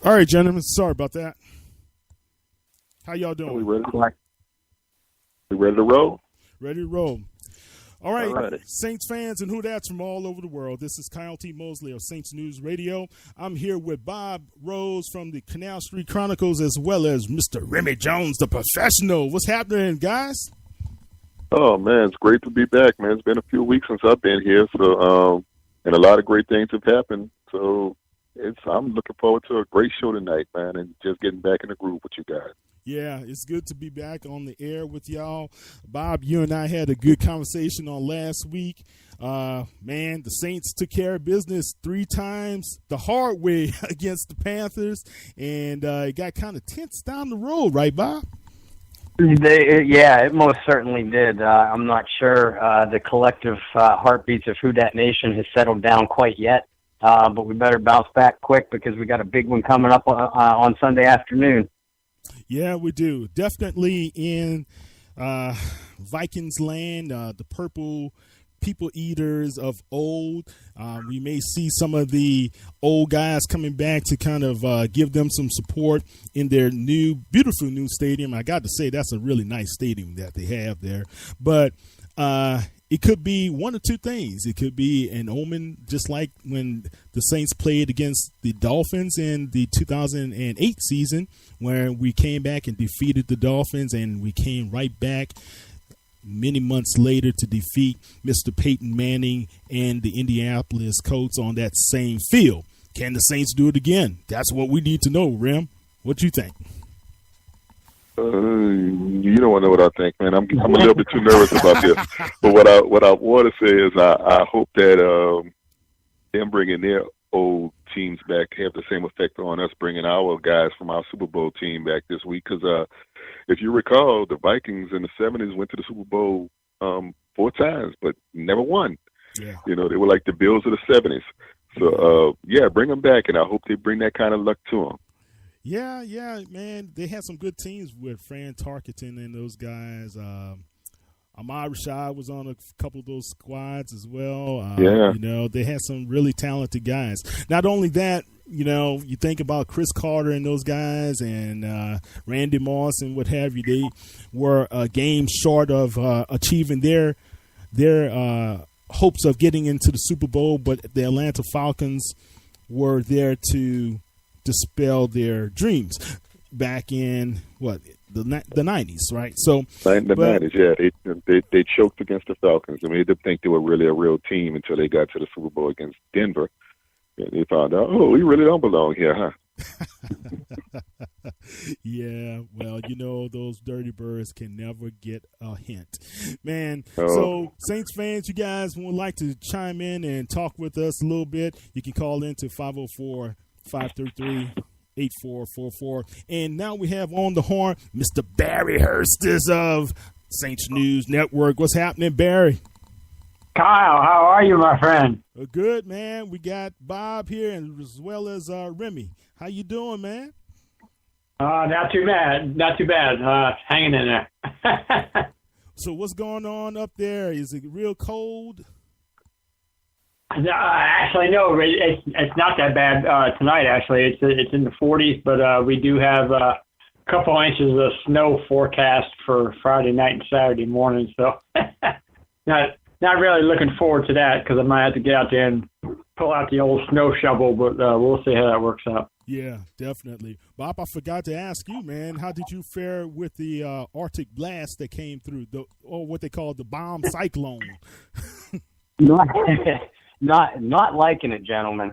All right, gentlemen. Sorry about that. How y'all doing? We ready to roll? Ready to roll. All right, Alrighty. Saints fans and who that's from all over the world. This is Kyle T. Mosley of Saints News Radio. I'm here with Bob Rose from the Canal Street Chronicles, as well as Mr. Remy Jones, the professional. What's happening, guys? Oh man, it's great to be back, man. It's been a few weeks since I've been here, so and a lot of great things have happened. So I'm looking forward to a great show tonight, man, and just getting back in the groove with you guys. Yeah, it's good to be back on the air with y'all. Bob, you and I had a good conversation on last week. Man, the Saints took care of business 3 times the hard way against the Panthers, and it got kind of tense down the road, right, Bob? Yeah, it most certainly did. I'm not sure the collective heartbeats of Who Dat Nation has settled down quite yet, but we better bounce back quick because we got a big one coming up on Sunday afternoon. Yeah, we do. Definitely in Vikings land, the purple people eaters of old. We may see some of the old guys coming back to kind of give them some support in their beautiful new stadium. I got to say, that's a really nice stadium that they have there. But it could be one or two things. It could be an omen, just like when the Saints played against the Dolphins in the 2008 season, where we came back and defeated the Dolphins, and we came right back many months later to defeat Mr. Peyton Manning and the Indianapolis Colts on that same field. Can the Saints do it again? That's what we need to know, Rem. What you think? You don't want to know what I think, man. I'm a little bit too nervous about this. But what I want to say is I hope that them bringing their old teams back have the same effect on us bringing our guys from our Super Bowl team back this week. Because if you recall, the Vikings in the 70s went to the Super Bowl 4 times, but never won. Yeah. You know, they were like the Bills of the 70s. So, bring them back, and I hope they bring that kind of luck to them. Yeah, man. They had some good teams with Fran Tarkenton and those guys. Ahmad Rashad was on a couple of those squads as well. Yeah. You know, they had some really talented guys. Not only that, you know, you think about Chris Carter and those guys and Randy Moss and what have you. They were a game short of achieving their hopes of getting into the Super Bowl, but the Atlanta Falcons were there to dispel their dreams back in the 90s, right? So the 90s, yeah, they choked against the Falcons. I mean, they didn't think they were really a real team until they got to the Super Bowl against Denver. And they found out, we really don't belong here, huh? Yeah, well, you know, those dirty birds can never get a hint, man. So Saints fans, you guys would like to chime in and talk with us a little bit, you can call into 504-533-8444. And now we have on the horn Mr. Barry Hursters of Saints News Network. What's happening, Barry? Kyle, how are you, my friend? Good, man. We got Bob here, and as well as Remy. How you doing, man? Not too bad. Hanging in there. So what's going on up there? Is it real cold? Actually, no. It's not that bad tonight. Actually, it's in the 40s, but we do have a couple inches of snow forecast for Friday night and Saturday morning. So, not really looking forward to that because I might have to get out there and pull out the old snow shovel. But we'll see how that works out. Yeah, definitely. Bob, I forgot to ask you, man. How did you fare with the Arctic blast that came through, or what they call the bomb cyclone? Not liking it, gentlemen.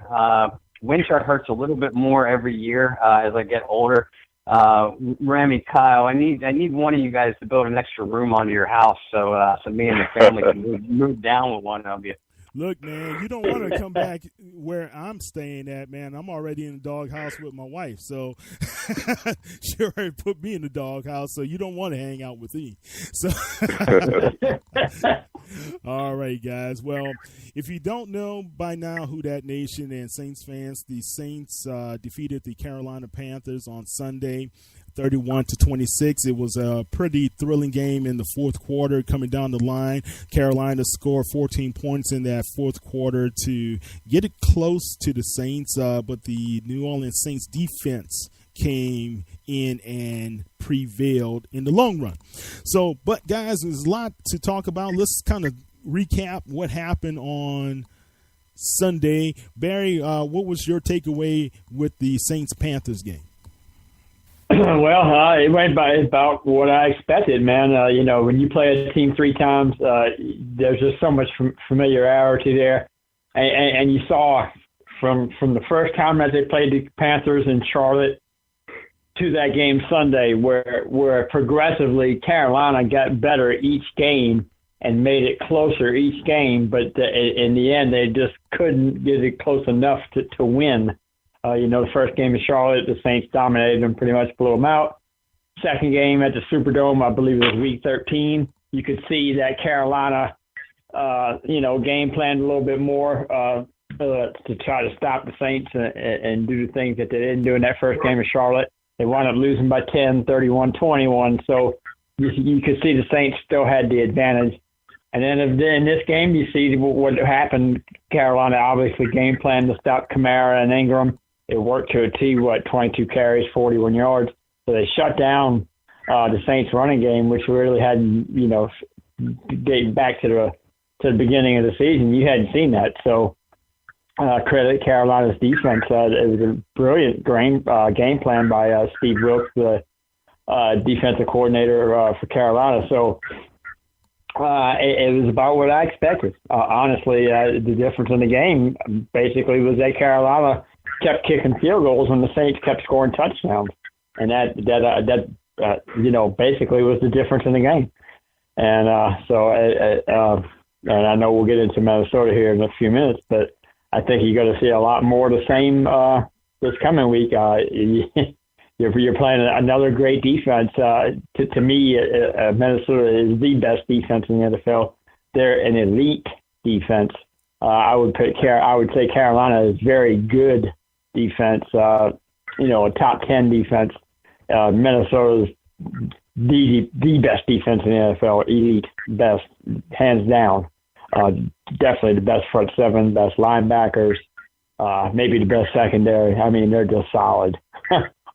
Winter hurts a little bit more every year as I get older. Remy, Kyle, I need one of you guys to build an extra room onto your house so me and the family can move down with one of you. Look, man, you don't want to come back where I'm staying at, man. I'm already in the doghouse with my wife, so She already put me in the doghouse, so you don't want to hang out with me. So, all right, guys. Well, if you don't know by now who that nation and Saints fans, the Saints defeated the Carolina Panthers on Sunday, 31-26. It was a pretty thrilling game in the fourth quarter coming down the line. Carolina scored 14 points in that fourth quarter to get it close to the Saints, but the New Orleans Saints defense came in and prevailed in the long run. So, but guys, there's a lot to talk about. Let's kind of recap what happened on Sunday. Barry, what was your takeaway with the Saints-Panthers game? Well, it went by about what I expected, man. When you play a team three times, there's just so much familiarity there. And you saw from the first time that they played the Panthers in Charlotte to that game Sunday where progressively Carolina got better each game and made it closer each game, but in the end they just couldn't get it close enough to win. The first game in Charlotte, the Saints dominated them, pretty much blew them out. Second game at the Superdome, I believe it was week 13. You could see that Carolina, game planned a little bit more to try to stop the Saints and do the things that they didn't do in that first game in Charlotte. They wound up losing by 10, 31-21. So you could see the Saints still had the advantage. And then in this game, you see what happened. Carolina obviously game planned to stop Kamara and Ingram. It worked to a T, 22 carries, 41 yards. So they shut down the Saints running game, which really hadn't, dating back to the beginning of the season. You hadn't seen that. So credit Carolina's defense. It was a brilliant game plan by Steve Wilkes, the defensive coordinator for Carolina. So it was about what I expected. Honestly, the difference in the game basically was that Carolina kept kicking field goals and the Saints kept scoring touchdowns, and that basically was the difference in the game. And and I know we'll get into Minnesota here in a few minutes, but I think you're going to see a lot more of the same this coming week. You're playing another great defense. To me, Minnesota is the best defense in the NFL. They're an elite defense. I would say Carolina is very good defense. A top 10 defense. Minnesota's the best defense in the NFL. Elite, best, hands down. Definitely the best front seven, best linebackers. Maybe the best secondary. I mean, they're just solid.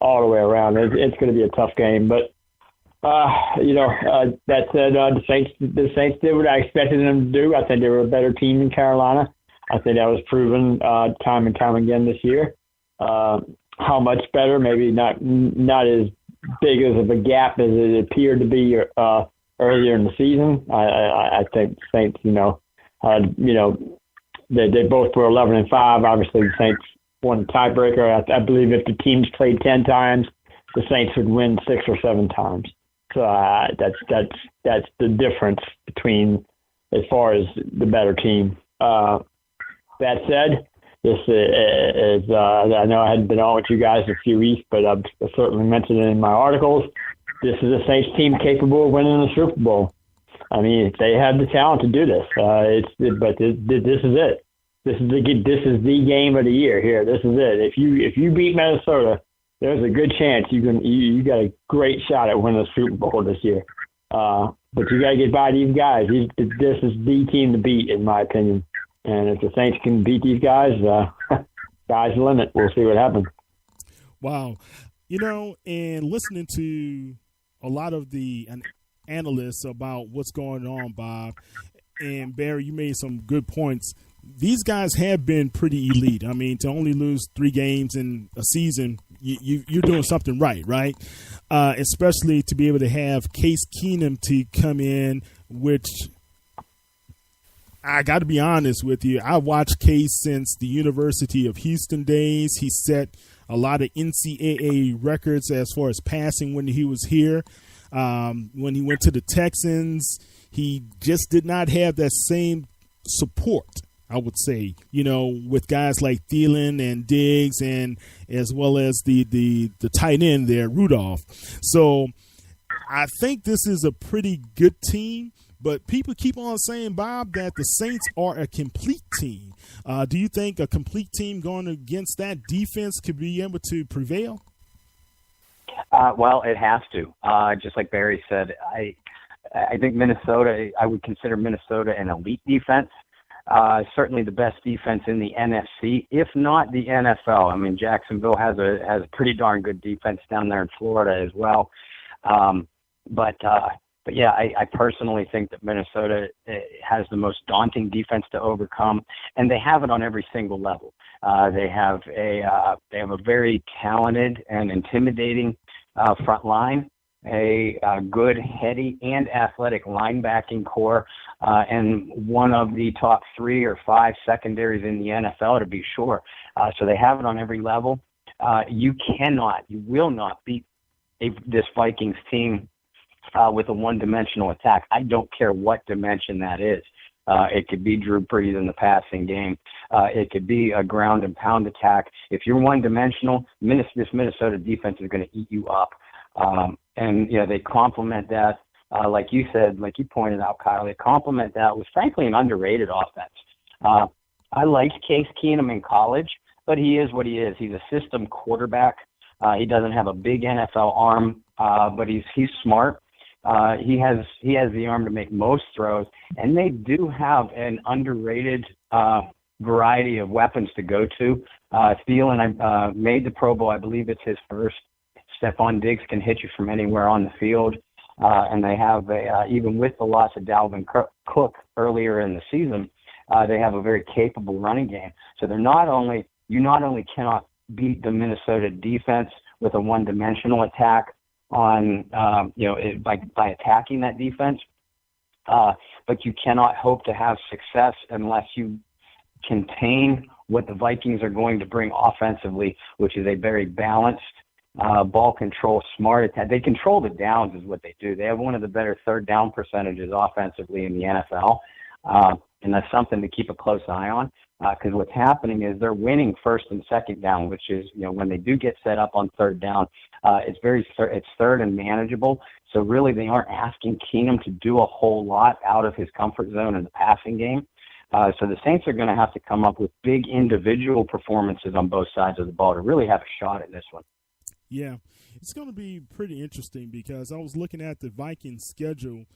All the way around. It's going to be a tough game, but that said, the Saints did what I expected them to do. I think they were a better team than Carolina. I think that was proven time and time again this year. How much better? Maybe not as big as of a gap as it appeared to be earlier in the season. I think the Saints, they both were 11-5. Obviously, the Saints won the tiebreaker. I believe if the teams played 10 times, the Saints would win 6 or 7 times. So that's the difference between as far as the better team. That said, this is I know I hadn't been on with you guys a few weeks, but I've certainly mentioned it in my articles. This is a Saints team capable of winning the Super Bowl. I mean, they have the talent to do this. But this is it. This is the game of the year here. This is it. If you beat Minnesota, there's a good chance you got a great shot at winning the Super Bowl this year. But you got to get by these guys. This is the team to beat, in my opinion. And if the Saints can beat these guys, sky's the limit. We'll see what happens. Wow. And listening to a lot of the analysts about what's going on, Bob, and Barry, you made some good points. These guys have been pretty elite. I mean, to only lose 3 games in a season, you're doing something right? Especially to be able to have Case Keenum to come in, which I got to be honest with you. I watched Case since the University of Houston days. He set a lot of NCAA records as far as passing when he was here. When he went to the Texans, he just did not have that same support I would say, with guys like Thielen and Diggs, and as well as the tight end there, Rudolph. So I think this is a pretty good team, but people keep on saying, Bob, that the Saints are a complete team. Do you think a complete team going against that defense could be able to prevail? Well, it has to. Just like Barry said, I think Minnesota, I would consider Minnesota an elite defense. Certainly the best defense in the NFC, if not the NFL. I mean, Jacksonville has a pretty darn good defense down there in Florida as well. But yeah, I personally think that Minnesota has the most daunting defense to overcome, and they have it on every single level. They have a very talented and intimidating front line, a good, heady, and athletic linebacking core, and one of the top 3 or 5 secondaries in the NFL, to be sure. So they have it on every level. You will not beat this Vikings team with a one-dimensional attack. I don't care what dimension that is. It could be Drew Brees in the passing game. It could be a ground and pound attack. If you're one-dimensional, this Minnesota defense is going to eat you up. And they complement that, like you said, like you pointed out, Kyle. They complement that with, frankly, an underrated offense. I liked Case Keenum in college, but he is what he is. He's a system quarterback. He doesn't have a big NFL arm, but he's smart. He has the arm to make most throws, and they do have an underrated variety of weapons to go to. Thielen made the Pro Bowl. I believe it's his first. Stephon Diggs can hit you from anywhere on the field, and they have even with the loss of Dalvin Cook earlier in the season, they have a very capable running game. So you not only cannot beat the Minnesota defense with a one-dimensional attack on by attacking that defense, but you cannot hope to have success unless you contain what the Vikings are going to bring offensively, which is a very balanced ball control, smart attack. They control the downs is what they do. They have one of the better third down percentages offensively in the NFL, and that's something to keep a close eye on, because what's happening is they're winning first and second down, which is, when they do get set up on third down, it's third and manageable. So really they aren't asking Keenum to do a whole lot out of his comfort zone in the passing game. So the Saints are going to have to come up with big individual performances on both sides of the ball to really have a shot at this one. Yeah, it's going to be pretty interesting because I was looking at the Vikings schedule.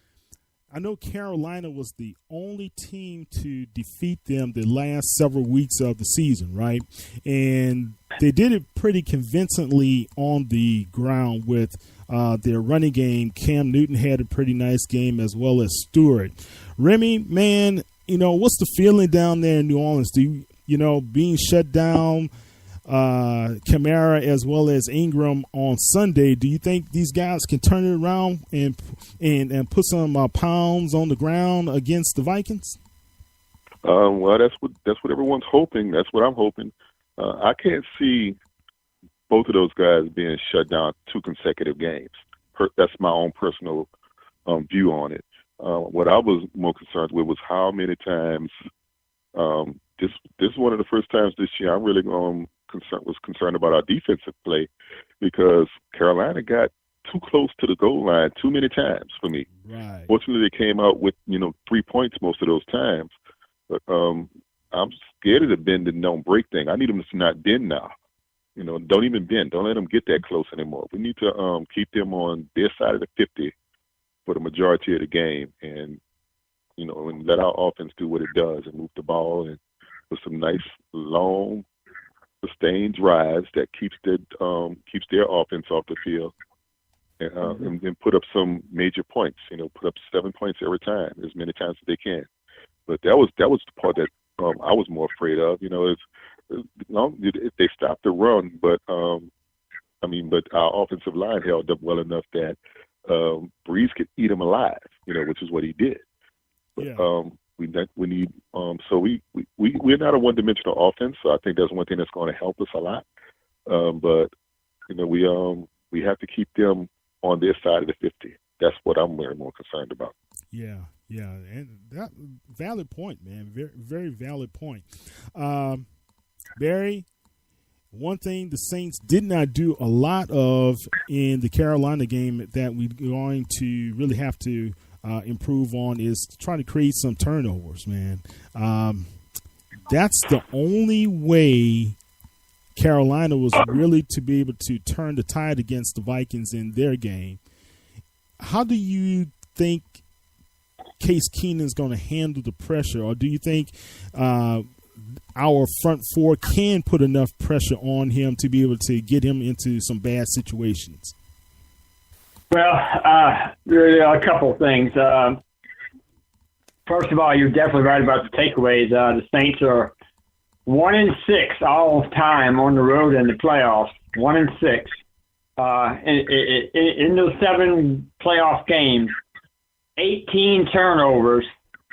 I know Carolina was the only team to defeat them the last several weeks of the season, right? And they did it pretty convincingly on the ground with their running game. Cam Newton had a pretty nice game, as well as Stewart. Remy, man, what's the feeling down there in New Orleans? Do you, being shut down, Kamara as well as Ingram on Sunday, do you think these guys can turn it around and put some pounds on the ground against the Vikings? Well, that's what everyone's hoping. That's what I'm hoping. I can't see both of those guys being shut down 2 consecutive games. That's my own personal view on it. What I was more concerned with was how many times. This is one of the first times this year I'm really was concerned about our defensive play, because Carolina got too close to the goal line too many times for me. Right. Fortunately, they came out with 3 points most of those times. But I'm scared of the bend and don't break thing. I need them to not bend now. Don't even bend. Don't let them get that close anymore. We need to keep them on their side of the 50 for the majority of the game, and and let our offense do what it does and move the ball and with some nice long sustained drives that keeps their offense off the field, and then put up some major points. Put up 7 points every time, as many times as they can. But that was the part that I was more afraid of. If they stopped the run, but our offensive line held up well enough that Breeze could eat him alive. Which is what he did. But, yeah. We need we're not a one-dimensional offense, so I think that's one thing that's going to help us a lot. But we have to keep them on their side of the 50. That's what I'm very more concerned about. Yeah, and that valid point, man. Very, very valid point. Barry, one thing the Saints did not do a lot of in the Carolina game that we're going to really have to improve on is trying to create some turnovers, man. That's the only way Carolina was really to be able to turn the tide against the Vikings in their game. How do you think Case Keenum's going to handle the pressure, or do you think our front four can put enough pressure on him to be able to get him into some bad situations? Well, there are a couple of things. First of all, you're definitely right about the takeaways. The Saints are 1-6 all time on the road in the playoffs. 1-6. In those 7 playoff games, 18 turnovers,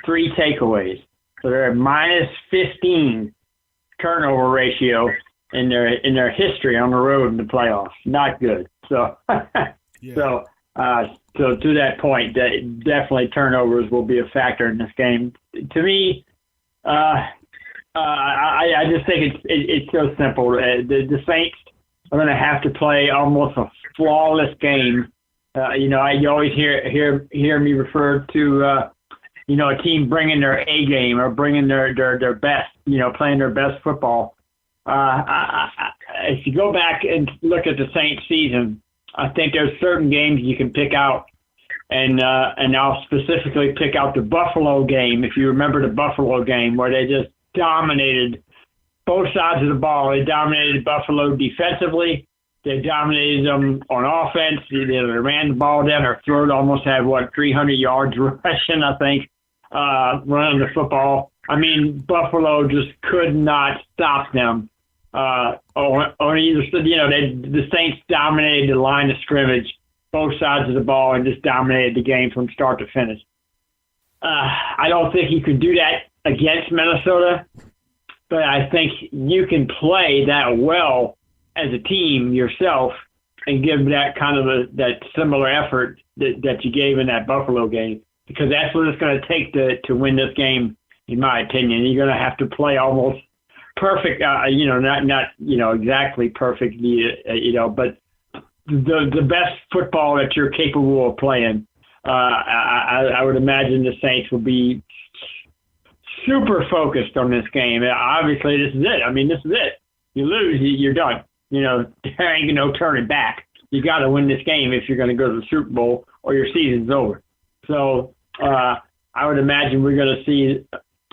3 takeaways. So they're at minus 15 turnover ratio in their history on the road in the playoffs. Not good. So, so to that point, definitely turnovers will be a factor in this game. To me, I just think it's so simple. The Saints are going to have to play almost a flawless game. You always hear me refer to a team bringing their A game or bringing their best, playing their best football. If you go back and look at the Saints season, I think there's certain games you can pick out, and I'll specifically pick out the Buffalo game. If you remember the Buffalo game where they just dominated both sides of the ball. They dominated Buffalo defensively. They dominated them on offense. They ran the ball down their throat, almost had, 300 yards rushing, I think, running the football. I mean, Buffalo just could not stop them. On either side, the Saints dominated the line of scrimmage, both sides of the ball, and just dominated the game from start to finish. I don't think you could do that against Minnesota, but I think you can play that well as a team yourself and give that kind of that similar effort that you gave in that Buffalo game, because that's what it's going to take to win this game, in my opinion. You're going to have to play almost perfect, not exactly perfect, but the best football that you're capable of playing. I would imagine the Saints will be super focused on this game. Obviously, this is it. I mean, this is it. You lose, you're done. There ain't no turning back. You got to win this game if you're going to go to the Super Bowl, or your season's over. So I would imagine we're going to see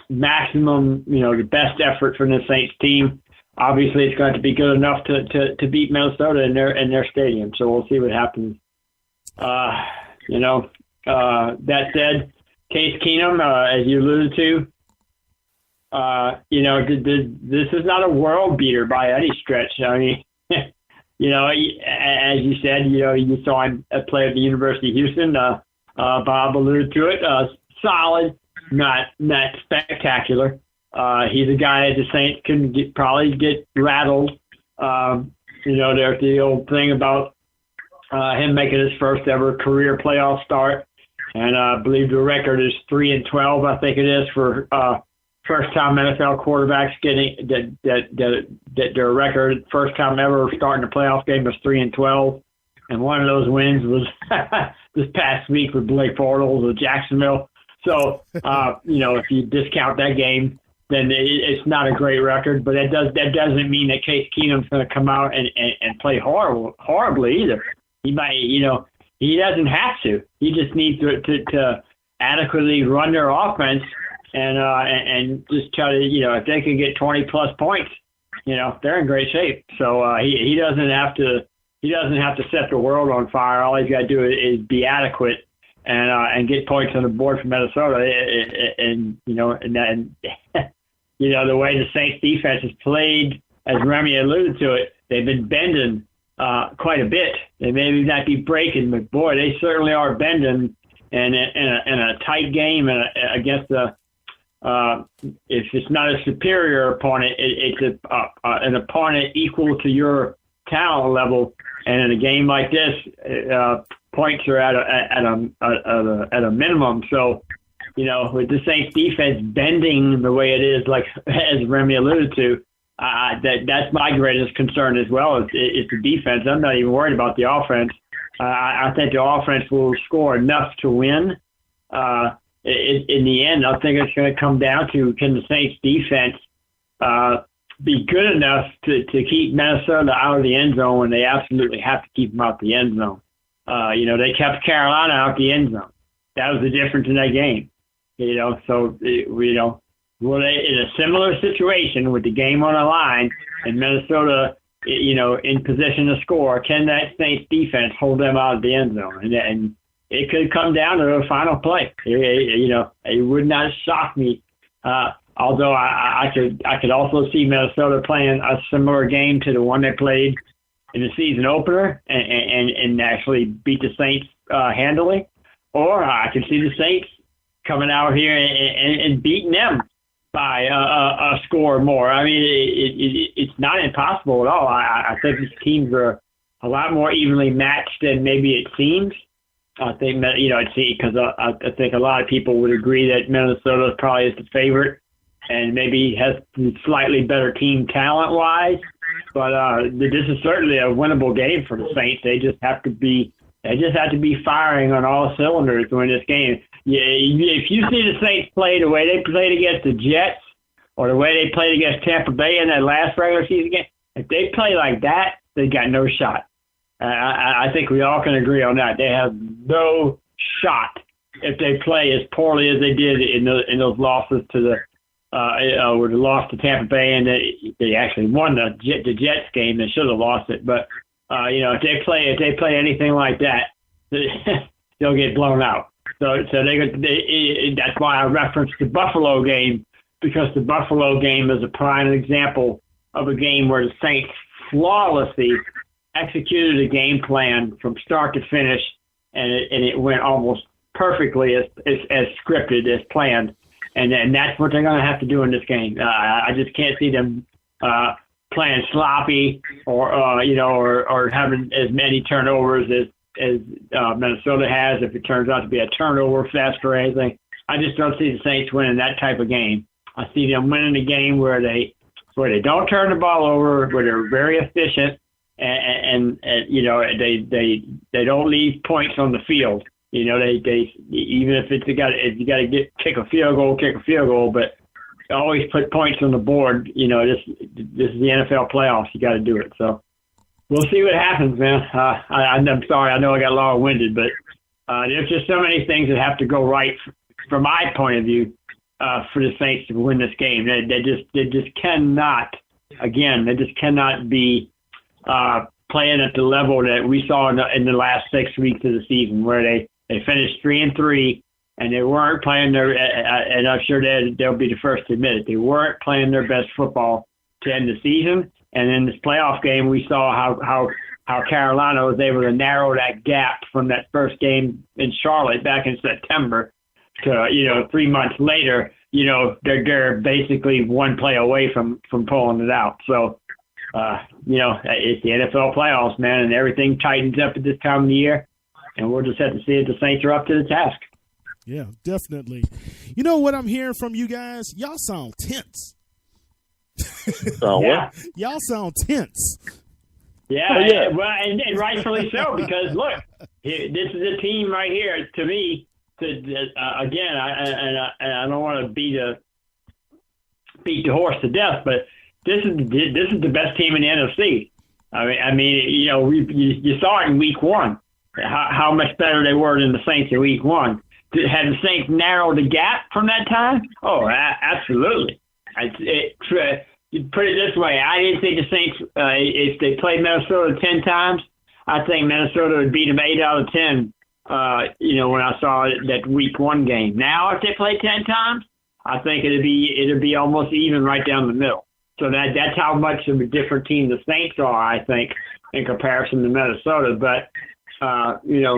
maximum, the best effort from the Saints team. Obviously, it's going to be good enough to beat Minnesota in their stadium. So we'll see what happens. That said, Case Keenum, as you alluded to, this is not a world beater by any stretch. I mean, as you said, you saw him play at the University of Houston. Bob alluded to it. Solid, not spectacular. He's a guy that the Saints can probably get rattled. There's the old thing about him making his first ever career playoff start, and I believe the record is 3-12. I think it is for first-time NFL quarterbacks getting that their record, first time ever starting a playoff game, was 3-12, and one of those wins was this past week with Blake Bortles of Jacksonville. So if you discount that game, then it's not a great record, but that doesn't mean that Case Keenum's going to come out and play horribly either. He might, he doesn't have to. He just needs to adequately run their offense and just try to, if they can get 20 plus points, they're in great shape. So he doesn't have to set the world on fire. All he's got to do is be adequate and get points on the board for Minnesota. And the way the Saints defense has played, as Remy alluded to it, they've been bending quite a bit. They maybe not be breaking, but boy, they certainly are bending. And in a tight game and against if it's not a superior opponent, it's an opponent equal to your talent level. And in a game like this, points are at a minimum. So, with the Saints defense bending the way it is, like as Remy alluded to, that's my greatest concern as well is the defense. I'm not even worried about the offense. I think the offense will score enough to win. In the end, I think it's going to come down to, can the Saints defense be good enough to keep Minnesota out of the end zone when they absolutely have to keep them out the end zone. They kept Carolina out the end zone. That was the difference in that game. So well, in a similar situation with the game on the line and Minnesota, in position to score, can that Saints defense hold them out of the end zone? And it could come down to a final play. It would not shock me. Although I could also see Minnesota playing a similar game to the one they played in the season opener and actually beat the Saints handily. Or I could see the Saints coming out here and beating them by a score more. I mean, it's not impossible at all. I think these teams are a lot more evenly matched than maybe it seems. I think, because I think a lot of people would agree that Minnesota probably is the favorite and maybe has slightly better team talent-wise. But this is certainly a winnable game for the Saints. They just have to be firing on all cylinders to win this game. If you see the Saints play the way they played against the Jets or the way they played against Tampa Bay in that last regular season game, if they play like that, they got no shot. I think we all can agree on that. They have no shot if they play as poorly as they did in those losses to the loss to Tampa Bay, and they actually won the Jets game. They should have lost it, but if they play anything like that, they'll get blown out. So that's why I referenced the Buffalo game, because the Buffalo game is a prime example of a game where the Saints flawlessly executed a game plan from start to finish, and it went almost perfectly as scripted, as planned. And that's what they're going to have to do in this game. I just can't see them playing sloppy or having as many turnovers as Minnesota has. If it turns out to be a turnover fest or anything, I just don't see the Saints winning that type of game. I see them winning a game where they don't turn the ball over, where they're very efficient, and they don't leave points on the field. They even if you got to kick a field goal, but always put points on the board. This is the NFL playoffs. You got to do it. So we'll see what happens, man. I'm sorry. I know I got long-winded, but there's just so many things that have to go right from my point of view for the Saints to win this game. They just cannot. Again, they just cannot be playing at the level that we saw in the last 6 weeks of the season, where they finished 3-3, and they weren't playing their. And I'm sure they'll be the first to admit it. They weren't playing their best football to end the season. And in this playoff game, we saw how Carolina was able to narrow that gap from that first game in Charlotte back in September to 3 months later. They're basically one play away from pulling it out. So. It's the NFL playoffs, man, and everything tightens up at this time of the year, and we'll just have to see if the Saints are up to the task. Yeah, definitely. You know what I'm hearing from you guys? Y'all sound tense. Yeah. Y'all sound tense. Yeah, well, and rightfully so, because look, this is a team right here. To me, again, I don't want to beat the horse to death, but. This is the best team in the NFC. I mean, you saw it in Week 1, how much better they were than the Saints in Week 1. Had the Saints narrowed the gap from that time? Oh, absolutely. You put it this way: I didn't think the Saints, if they played Minnesota 10 times, I think Minnesota would beat them 8 out of 10. When I saw that Week 1 game. Now, if they play 10 times, I think it'd be almost even right down the middle. So that's how much of a different team the Saints are, I think, in comparison to Minnesota. But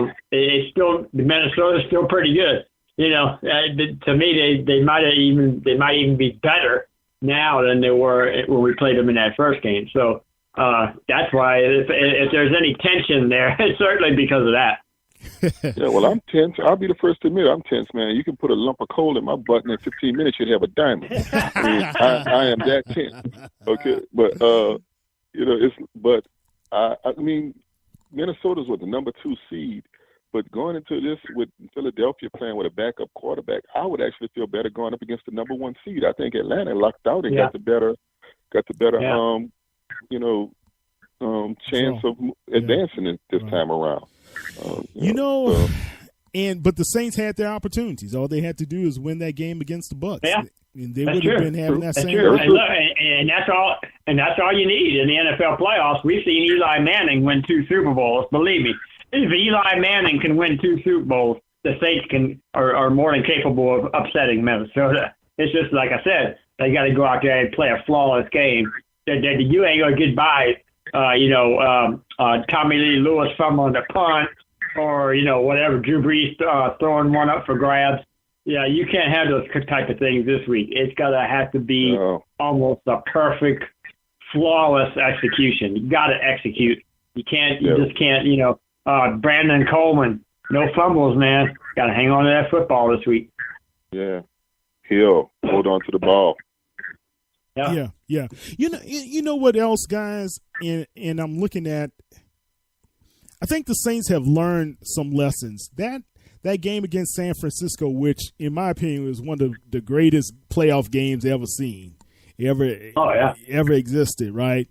it's still Minnesota's still pretty good. To me, they might even be better now than they were when we played them in that first game. So that's why if there's any tension there, it's certainly because of that. Yeah, well, I'm tense. I'll be the first to admit I'm tense, man. You can put a lump of coal in my butt, and in 15 minutes you'd have a diamond. I mean, I am that tense. Okay, but I mean, Minnesota's with the number 2 seed, but going into this with Philadelphia playing with a backup quarterback, I would actually feel better going up against the number 1 seed. I think Atlanta lucked out and got the better chance of advancing it this time around. But the Saints had their opportunities. All they had to do is win that game against the Bucs. Yeah, and they would have been having that same. And that's all. And that's all you need in the NFL playoffs. We've seen Eli Manning win 2 Super Bowls. Believe me, if Eli Manning can win 2 Super Bowls, the Saints are more than capable of upsetting Minnesota. It's just like I said, they got to go out there and play a flawless game. You ain't gonna get by. Tommy Lee Lewis fumbling the punt, or whatever, Drew Brees throwing one up for grabs. Yeah, you can't have those type of things this week. It's gotta have to be almost a perfect, flawless execution. You gotta execute. You can't. You just can't. Brandon Coleman, no fumbles, man. Gotta hang on to that football this week. Yeah, Hill, hold on to the ball. Yeah. You know what else, guys? And I'm looking at. I think the Saints have learned some lessons. That game against San Francisco, which in my opinion was one of the greatest playoff games ever existed, right?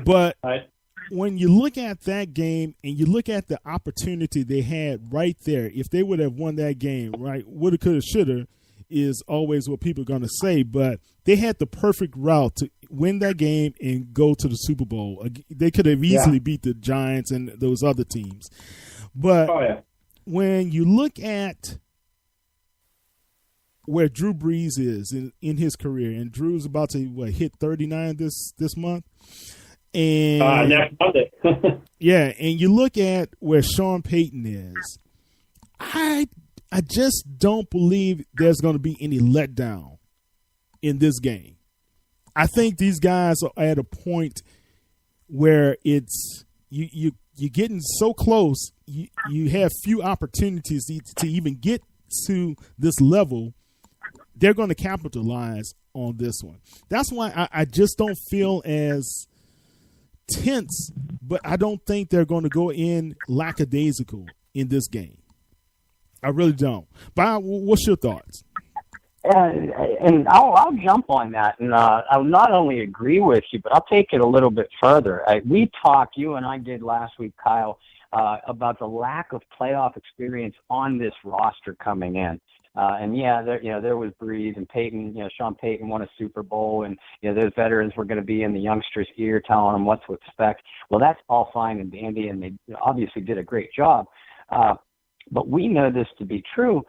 But when you look at that game and you look at the opportunity they had right there, if they would have won that game, right, woulda, coulda, shoulda, is always what people are going to say, but they had the perfect route to win that game and go to the Super Bowl. They could have easily beat the Giants and those other teams. But when you look at where Drew Brees is in his career, and Drew's about to hit 39 this month, and next Monday. and you look at where Sean Payton is, I just don't believe there's going to be any letdown in this game. I think these guys are at a point where it's you're getting so close. You have few opportunities to even get to this level. They're going to capitalize on this one. That's why I just don't feel as tense, but I don't think they're going to go in lackadaisical in this game. I really don't. Bob, what's your thoughts? And I'll jump on that, and I'll not only agree with you, but I'll take it a little bit further. We talked, you and I did last week, Kyle, about the lack of playoff experience on this roster coming in. There was Brees and Peyton. Sean Payton won a Super Bowl, and those veterans were going to be in the youngsters' ear, telling them what to expect. Well, that's all fine and dandy, and they obviously did a great job. But we know this to be true.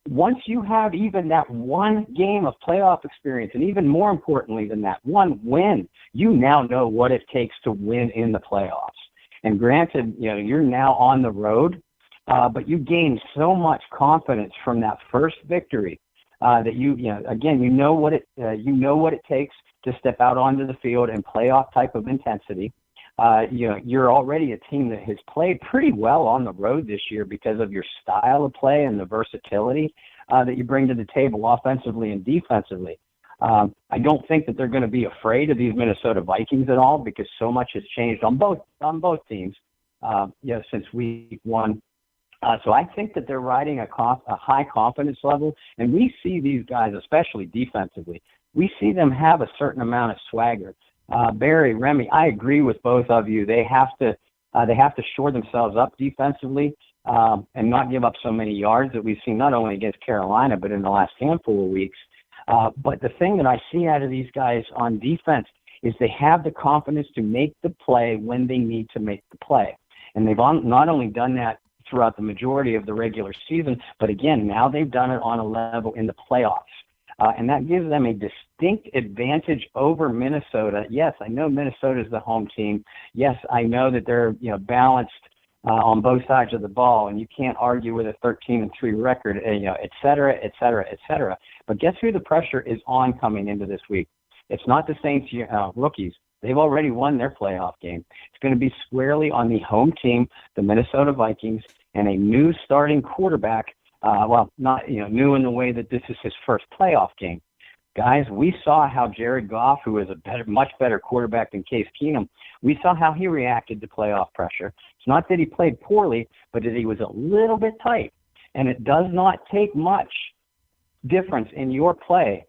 Once you have even that one game of playoff experience, and even more importantly than that, one win, you now know what it takes to win in the playoffs. And granted, you're now on the road, but you gain so much confidence from that first victory that you know what it takes to step out onto the field and playoff type of intensity. You're already a team that has played pretty well on the road this year because of your style of play and the versatility that you bring to the table offensively and defensively. I don't think that they're going to be afraid of these Minnesota Vikings at all because so much has changed on both teams since week one. So I think that they're riding a high confidence level, and we see these guys, especially defensively, we see them have a certain amount of swagger. Barry, Remy, I agree with both of you. They have to shore themselves up defensively and not give up so many yards that we've seen not only against Carolina but in the last handful of weeks. But the thing that I see out of these guys on defense is they have the confidence to make the play when they need to make the play, and they've not only done that throughout the majority of the regular season, but again now they've done it on a level in the playoffs. And that gives them a distinct advantage over Minnesota. Yes, I know Minnesota is the home team. Yes, I know that they're balanced on both sides of the ball, and you can't argue with a 13-3 record, et cetera, et cetera, et cetera. But guess who the pressure is on coming into this week? It's not the Saints rookies. They've already won their playoff game. It's going to be squarely on the home team, the Minnesota Vikings, and a new starting quarterback. Not new in the way that this is his first playoff game. Guys, we saw how Jared Goff, who is a much better quarterback than Case Keenum, we saw how he reacted to playoff pressure. It's not that he played poorly, but that he was a little bit tight. And it does not take much difference in your play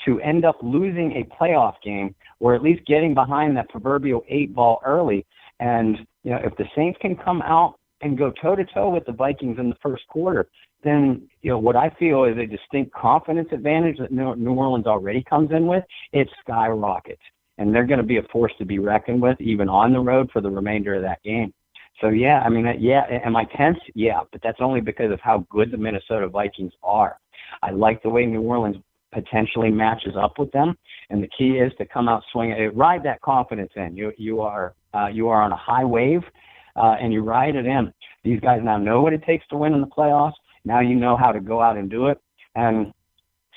to end up losing a playoff game, or at least getting behind that proverbial 8-ball early. And, if the Saints can come out and go toe-to-toe with the Vikings in the first quarter, then, what I feel is a distinct confidence advantage that New Orleans already comes in with. It skyrockets. And they're going to be a force to be reckoned with, even on the road, for the remainder of that game. So, am I tense? Yeah, but that's only because of how good the Minnesota Vikings are. I like the way New Orleans potentially matches up with them, and the key is to come out swinging. Ride that confidence in. You are on a high wave, and you ride it in. These guys now know what it takes to win in the playoffs. Now you know how to go out and do it. And as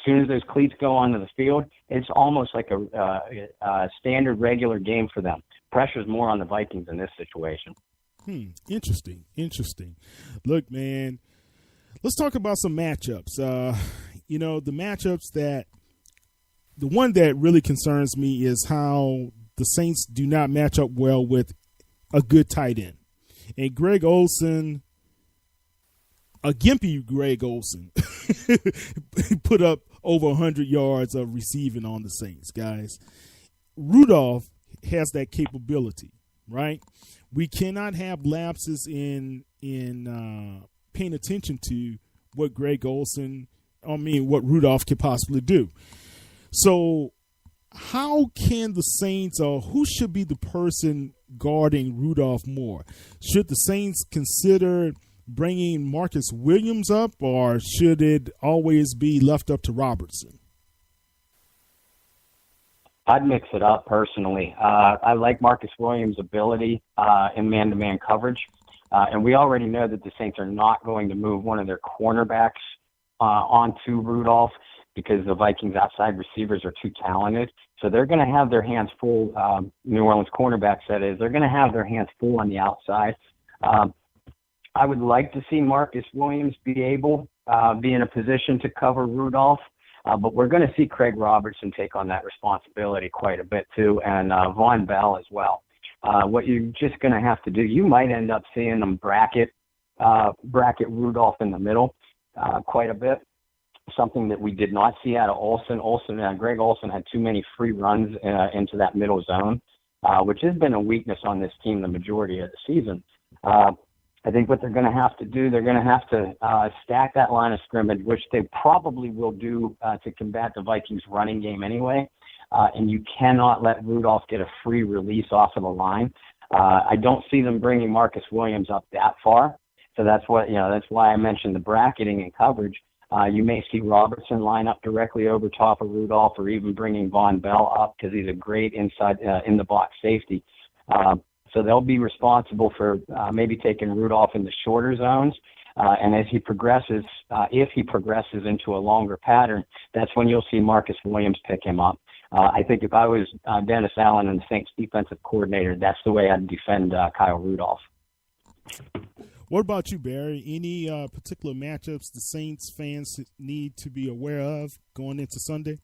soon as those cleats go onto the field, it's almost like a standard regular game for them. Pressure's more on the Vikings in this situation. Interesting. Look, man, let's talk about some matchups. The matchups the one that really concerns me is how the Saints do not match up well with a good tight end. And Greg Olsen, a gimpy Greg Olsen, put up over 100 yards of receiving on the Saints, guys. Rudolph has that capability, right? We cannot have lapses in paying attention to what what Rudolph could possibly do. So how can the Saints, or who should be the person guarding Rudolph more? Should the Saints consider bringing Marcus Williams up, or should it always be left up to Robertson? I'd mix it up personally. I like Marcus Williams' ability in man-to-man coverage. And we already know that the Saints are not going to move one of their cornerbacks onto Rudolph because the Vikings' outside receivers are too talented. So they're going to have their hands full, New Orleans cornerbacks, that is. They're going to have their hands full on the outside. I would like to see Marcus Williams be in a position to cover Rudolph. But we're going to see Craig Robertson take on that responsibility quite a bit too, and Von Bell as well. What you're just going to have to do, you might end up seeing them bracket Rudolph in the middle quite a bit, something that we did not see out of Olsen. Greg Olsen had too many free runs into that middle zone, which has been a weakness on this team the majority of the season. I think what they're going to have to do, they're going to have to stack that line of scrimmage, which they probably will do to combat the Vikings' running game anyway. And you cannot let Rudolph get a free release off of the line. I don't see them bringing Marcus Williams up that far. So that's why I mentioned the bracketing and coverage. You may see Robertson line up directly over top of Rudolph, or even bringing Von Bell up because he's a great inside in the box safety. So they'll be responsible for maybe taking Rudolph in the shorter zones. And as he progresses, if he progresses into a longer pattern, that's when you'll see Marcus Williams pick him up. I think if I was Dennis Allen and the Saints defensive coordinator, that's the way I'd defend Kyle Rudolph. What about you, Barry? Any particular matchups the Saints fans need to be aware of going into Sunday?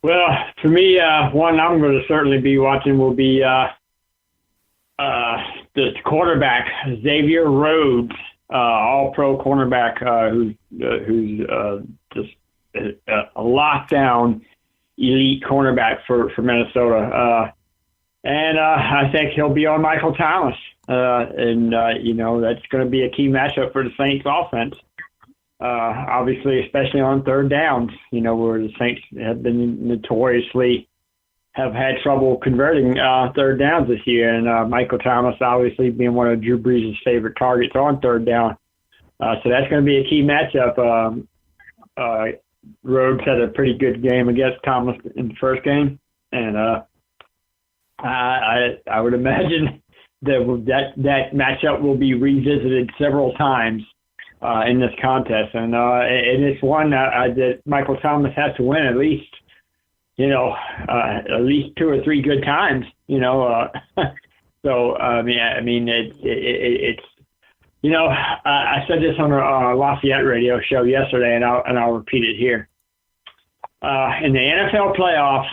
Well, for me, one I'm going to certainly be watching will be the quarterback, Xavier Rhodes, all-pro cornerback who's just a lockdown elite cornerback for Minnesota. And I think he'll be on Michael Thomas. That's going to be a key matchup for the Saints offense. Obviously, especially on third downs, where the Saints have been notoriously have had trouble converting third downs this year. And Michael Thomas obviously being one of Drew Brees' favorite targets on third down. So that's going to be a key matchup. Rhodes had a pretty good game against Thomas in the first game. And I would imagine that matchup will be revisited several times in this contest. And it's one that Michael Thomas has to win at least 2 or 3 good times, So, it's I said this on a Lafayette radio show yesterday, and I'll repeat it here. In the NFL playoffs,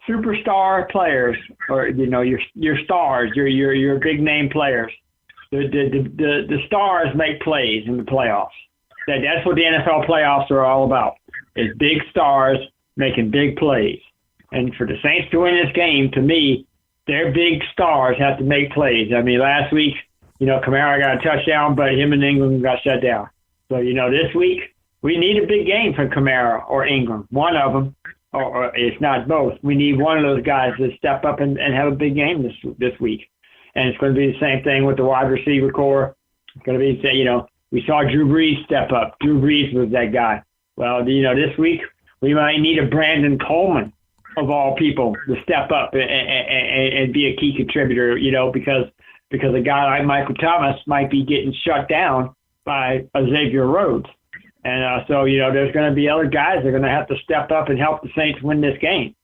superstar players, or your stars, your big name players, the stars make plays in the playoffs. That's what the NFL playoffs are all about. Is big stars making big plays. And for the Saints to win this game, to me, their big stars have to make plays. I mean, last week, Kamara got a touchdown, but him and Ingram got shut down. So, this week, we need a big game from Kamara or Ingram, one of them, or if not both. We need one of those guys to step up and have a big game this week. And it's going to be the same thing with the wide receiver core. It's going to be, we saw Drew Brees step up. Drew Brees was that guy. Well, this week, we might need a Brandon Coleman, of all people, to step up and be a key contributor, because a guy like Michael Thomas might be getting shut down by Xavier Rhodes. And so, there's going to be other guys that are going to have to step up and help the Saints win this game.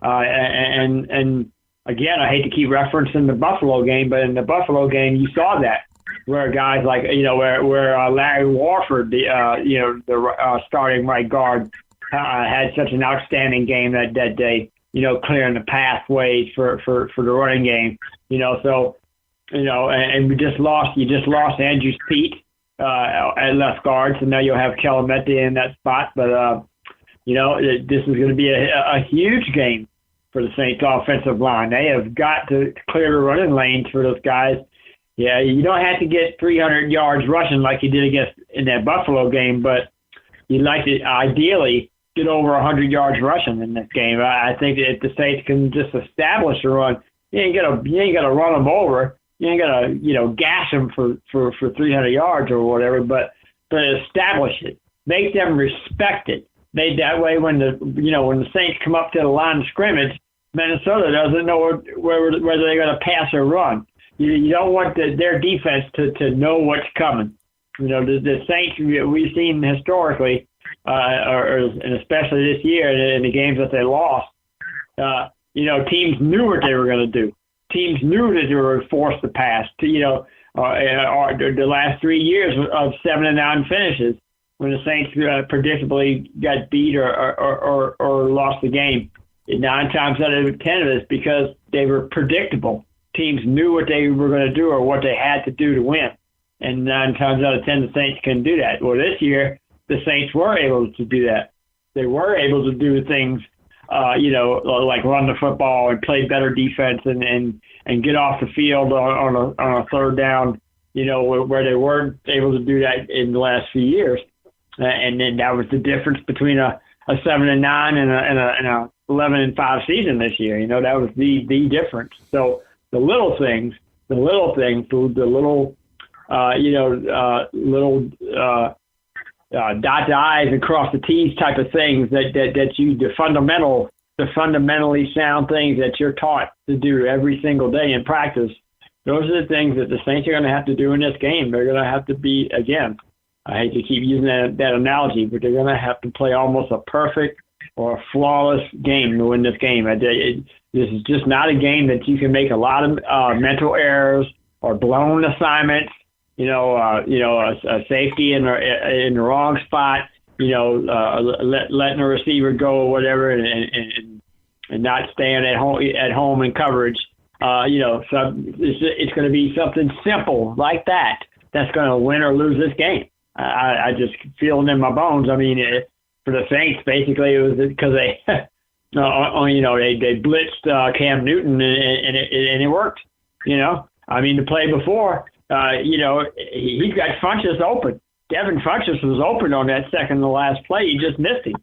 And again, I hate to keep referencing the Buffalo game, but in the Buffalo game, you saw that, where guys like, where Larry Warford, the starting right guard, had such an outstanding game that day, clearing the pathways for the running game, so, and you just lost Andrew Pete at left guard, so now you'll have Calamete in that spot. But, this is going to be a huge game for the Saints offensive line. They have got to clear the running lanes for those guys. Yeah, you don't have to get 300 yards rushing like you did in that Buffalo game, but you'd like to ideally get over 100 yards rushing in this game. I think that if the Saints can just establish a run, you ain't gotta run them over. You ain't gotta gash them for 300 yards or whatever, but establish it. Make them respect it. That way when the Saints come up to the line of scrimmage, Minnesota doesn't know whether they're going to pass or run. You don't want their defense to know what's coming. The Saints, we've seen historically, and especially this year in the games that they lost, teams knew what they were going to do. Teams knew that they were forced to pass. The last 3 years of 7-9 finishes, when the Saints predictably got beat or lost the game, 9 times out of 10 of it because they were predictable. Teams knew what they were going to do or what they had to do to win. And 9 times out of 10, the Saints couldn't do that. Well, this year, the Saints were able to do that. They were able to do things, like run the football and play better defense and get off the field on a third down, where they weren't able to do that in the last few years. And then that was the difference between a 7-9 and a 11-5 season this year. That was the difference. So the little things, the little dot the I's and cross the T's type of things the fundamentally sound things that you're taught to do every single day in practice. Those are the things that the Saints are going to have to do in this game. They're going to have to be, again, I hate to keep using that analogy, but they're going to have to play almost a perfect or a flawless game to win this game. This is just not a game that you can make a lot of mental errors or blown assignments. A safety in the wrong spot. Letting a receiver go or whatever, and not staying at home in coverage. So it's going to be something simple like that that's going to win or lose this game. I just feel it in my bones. I mean, for the Saints, basically, it was because they, they blitzed Cam Newton and it worked. I mean, the play before, he got Funchess open. Devin Funchess was open on that second to last play. He just missed him,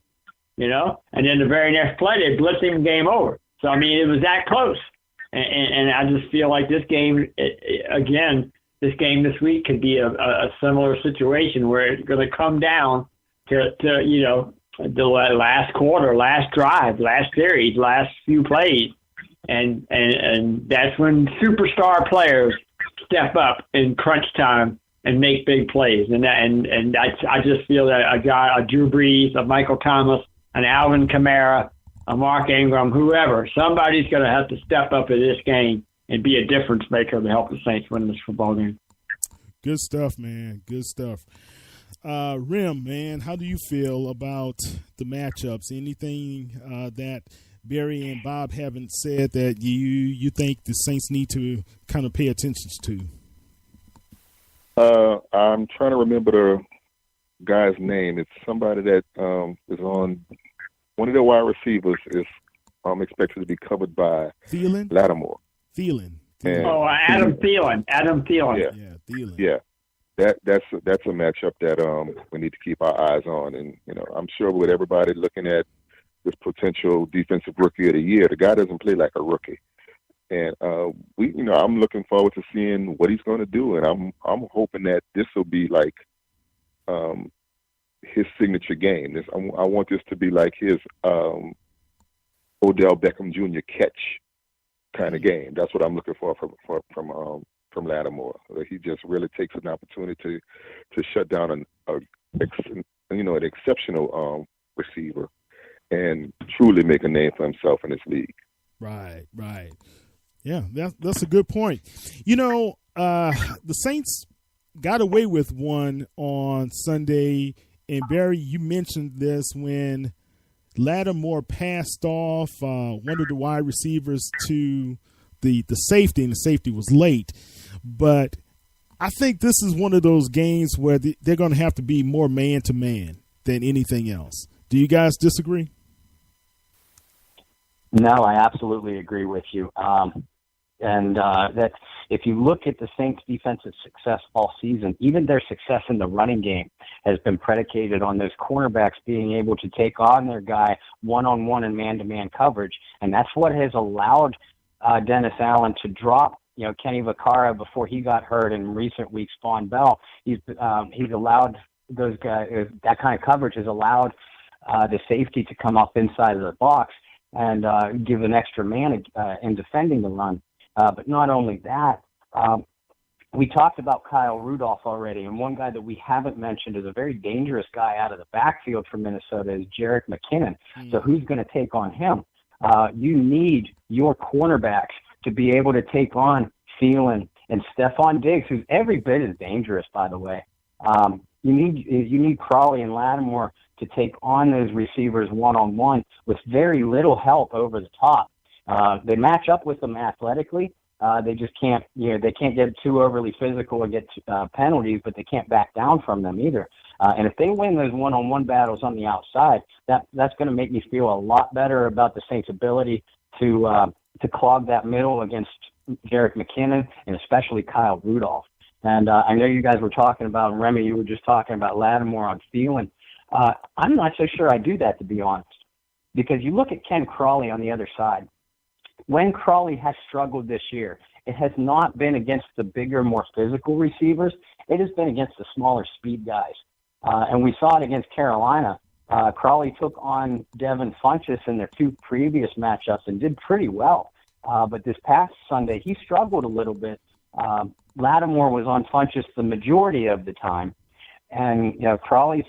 And then the very next play, they blitzed him, game over. So, I mean, it was that close. And I just feel like this game, this game this week could be a similar situation where it's going to come down to the last quarter, last drive, last series, last few plays. And that's when superstar players step up in crunch time and make big plays. And I just feel that a Drew Brees, a Michael Thomas, an Alvin Kamara, a Mark Ingram, whoever, somebody's going to have to step up in this game and be a difference maker to help the Saints win this football game. Good stuff, man. Good stuff. Rim, man, how do you feel about the matchups? Anything that Barry and Bob haven't said that you think the Saints need to kind of pay attention to? I'm trying to remember the guy's name. It's somebody that is on one of their wide receivers is expected to be covered by Thielen? Lattimore. Thielen. Adam Thielen. Yeah, Thielen. Yeah. That's a matchup that we need to keep our eyes on, and I'm sure with everybody looking at this potential defensive rookie of the year, the guy doesn't play like a rookie, and I'm looking forward to seeing what he's going to do, and I'm hoping that this will be like his signature game. I want this to be like his Odell Beckham Jr. catch kind of game. That's what I'm looking for from Lattimore. He just really takes an opportunity to shut down an exceptional receiver and truly make a name for himself in this league. Right. Yeah, that's a good point. The Saints got away with one on Sunday, and Barry, you mentioned this when Lattimore passed off one of the wide receivers to the safety, and the safety was late. But I think this is one of those games where they're going to have to be more man-to-man than anything else. Do you guys disagree? No, I absolutely agree with you. That if you look at the Saints' defensive success all season, even their success in the running game has been predicated on those cornerbacks being able to take on their guy one-on-one and man-to-man coverage. And that's what has allowed Dennis Allen to drop Kenny Vaccaro before he got hurt, in recent weeks Von Bell. He's allowed those guys, that kind of coverage has allowed the safety to come up inside of the box and give an extra man in defending the run. But not only that, we talked about Kyle Rudolph already, and one guy that we haven't mentioned is a very dangerous guy out of the backfield for Minnesota is Jerick McKinnon. So who's going to take on him? You need your cornerbacks to be able to take on Thielen and Stephon Diggs, who's every bit as dangerous, by the way. You need Crawley and Lattimore to take on those receivers one-on-one with very little help over the top. They match up with them athletically. They just can't, they can't get too overly physical or get penalties, but they can't back down from them either. And if they win those one-on-one battles on the outside, that's going to make me feel a lot better about the Saints' ability to clog that middle against Jerick McKinnon and especially Kyle Rudolph. And I know you guys were talking about, Remy, you were just talking about Lattimore on Thielen. I'm not so sure I do that, to be honest, because you look at Ken Crawley on the other side. When Crawley has struggled this year, it has not been against the bigger, more physical receivers. It has been against the smaller speed guys. And we saw it against Carolina. Crawley took on Devin Funchess in their two previous matchups and did pretty well. But this past Sunday, he struggled a little bit. Lattimore was on Funchess the majority of the time. And Crawley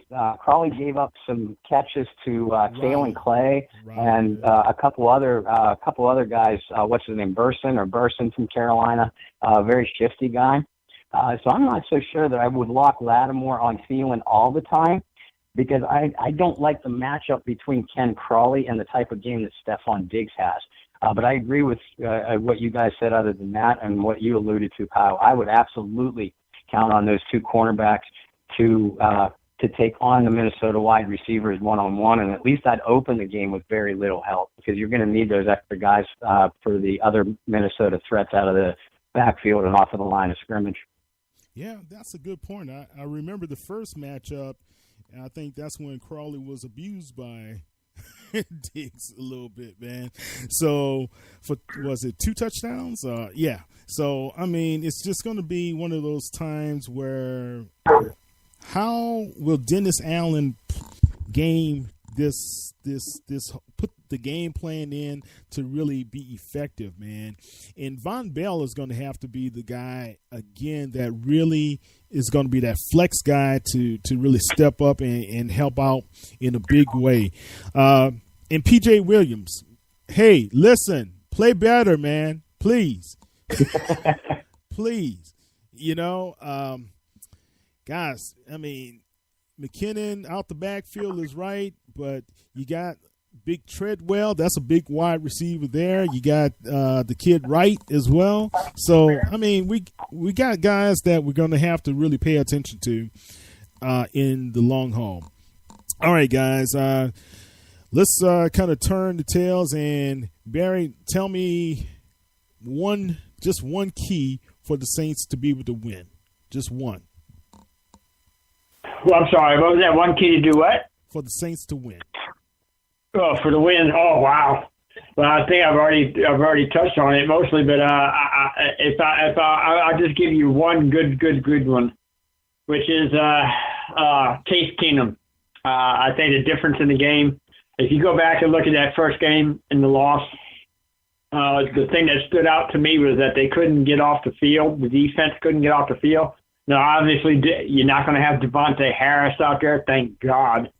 gave up some catches to Kalen Clay and a couple other guys. What's his name, Burson from Carolina, a very shifty guy. So I'm not so sure that I would lock Lattimore on Thielen all the time, because I don't like the matchup between Ken Crawley and the type of game that Stephon Diggs has. But I agree with what you guys said. Other than that, and what you alluded to, Kyle, I would absolutely count on those two cornerbacks to take on the Minnesota wide receivers one-on-one, and at least I'd open the game with very little help, because you're going to need those extra guys for the other Minnesota threats out of the backfield and off of the line of scrimmage. Yeah, that's a good point. I remember the first matchup, and I think that's when Crawley was abused by Diggs a little bit, man. So, was it 2 touchdowns? Yeah. So, I mean, it's just going to be one of those times where how will Dennis Allen game this put the game plan in to really be effective, man? And Von Bell is going to have to be the guy again that really is going to be that flex guy to really step up and help out in a big way. And PJ Williams, hey, listen, play better, man, please. Please. guys, I mean, McKinnon out the backfield is right, but you got Big Treadwell. That's a big wide receiver there. You got the kid Wright as well. So, I mean, we got guys that we're going to have to really pay attention to in the long haul. All right, guys, let's kind of turn the tails. And, Barry, tell me just one key for the Saints to be able to win. Just one. Well, I'm sorry. What was that? One key to do what? For the Saints to win. Oh, for the win. Oh, wow. Well, I think I've already touched on it mostly, but I'll just give you one good one, which is Case Keenum. I think the difference in the game, if you go back and look at that first game and the loss, the thing that stood out to me was that they couldn't get off the field. The defense couldn't get off the field. Now, obviously, you're not going to have Devontae Harris out there, thank God.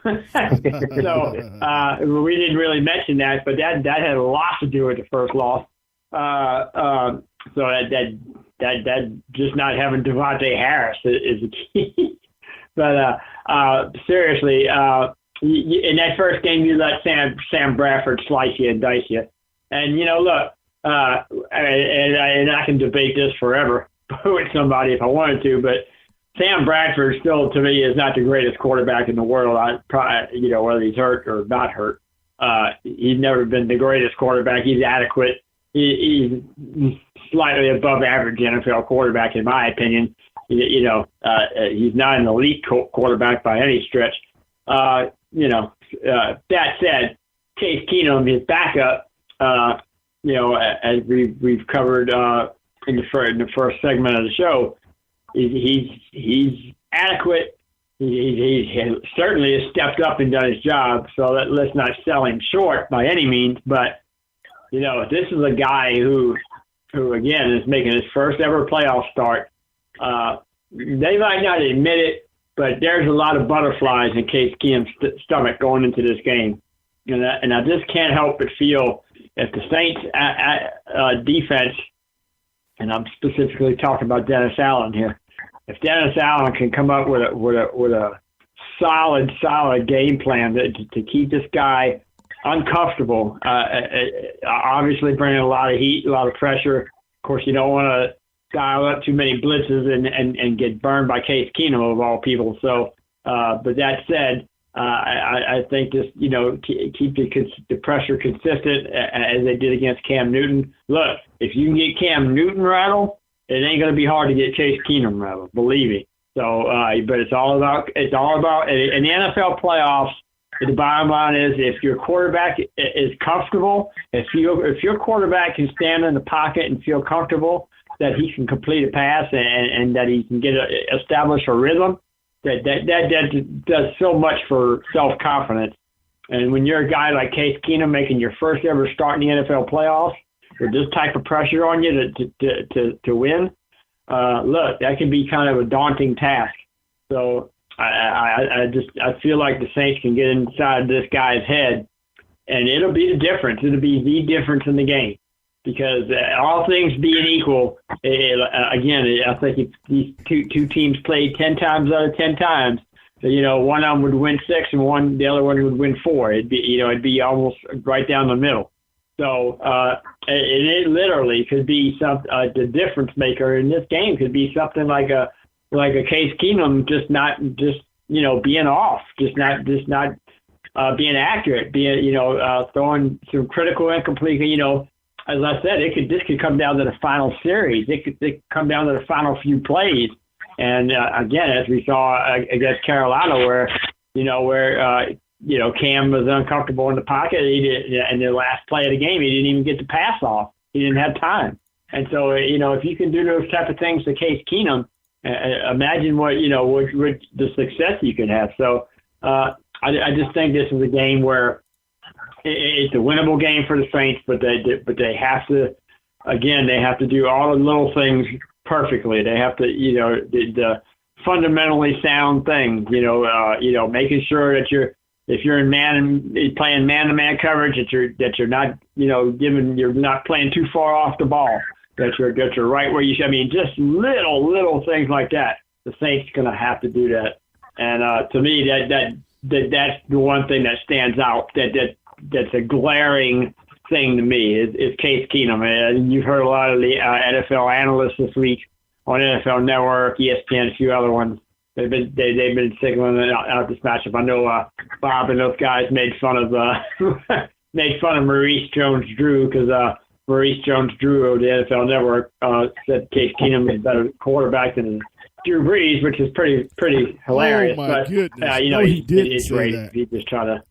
So we didn't really mention that, but that had a lot to do with the first loss. So that just not having Devontae Harris is a key. But seriously, in that first game, you let Sam Bradford slice you and dice you. And look, and I can debate this forever with somebody if I wanted to, but Sam Bradford still, to me, is not the greatest quarterback in the world. Whether he's hurt or not hurt, he's never been the greatest quarterback. He's adequate. He's slightly above average NFL quarterback, in my opinion. He's not an elite quarterback by any stretch. That said, Case Keenum, his backup, as we've covered in the first segment of the show, he's adequate. He certainly has stepped up and done his job. So let's not sell him short by any means. But this is a guy who again is making his first ever playoff start. They might not admit it, but there's a lot of butterflies in Case Keenum's stomach going into this game. And I just can't help but feel if the Saints defense, and I'm specifically talking about Dennis Allen here, if Dennis Allen can come up with a solid game plan to keep this guy uncomfortable, obviously bringing a lot of heat, a lot of pressure. Of course, you don't want to dial up too many blitzes and get burned by Case Keenum of all people. So, but that said, I think just keep the pressure consistent as they did against Cam Newton. Look, if you can get Cam Newton rattled, it ain't going to be hard to get Case Keenum rattled. Believe me. So, but it's all about in the NFL playoffs. The bottom line is if your quarterback is comfortable, if your quarterback can stand in the pocket and feel comfortable that he can complete a pass and that he can establish a rhythm, that does so much for self-confidence. And when you're a guy like Case Keenum making your first ever start in the NFL playoffs with this type of pressure on you to win, look, that can be kind of a daunting task. So I feel like the Saints can get inside this guy's head, and it'll be the difference. It'll be the difference in the game. Because all things being equal, again, I think if these two teams played 10 times out of 10 times, one of them would win 6 and the other one would win 4. It'd be almost right down the middle. So it literally could be the difference maker in this game could be something like a Case Keenum being off, just not being accurate, throwing some critical incomplete, as I said, this could come down to the final series. It could come down to the final few plays. And again, as we saw against Carolina, where Cam was uncomfortable in the pocket, and the last play of the game, he didn't even get the pass off. He didn't have time. And so, if you can do those type of things to Case Keenum, imagine what the success you could have. So I just think this is a game where it's a winnable game for the Saints, but they have to, again, they have to do all the little things perfectly. They have to, the fundamentally sound things, making sure that if you're playing man-to-man coverage, that you're not, you're not playing too far off the ball, that you're right where you should. I mean, just little things like that. the Saints are going to have to do that. And to me, that's the one thing that stands out. That's a glaring thing to me is Case Keenum. And you've heard a lot of the NFL analysts this week on NFL Network, ESPN, a few other ones. They've been signaling out this matchup. I know Bob and those guys made fun of Maurice Jones-Drew because Maurice Jones-Drew of the NFL Network said Case Keenum is a better quarterback than Drew Brees, which is pretty hilarious. Oh my but goodness! he didn't it's say right. that. He's just trying to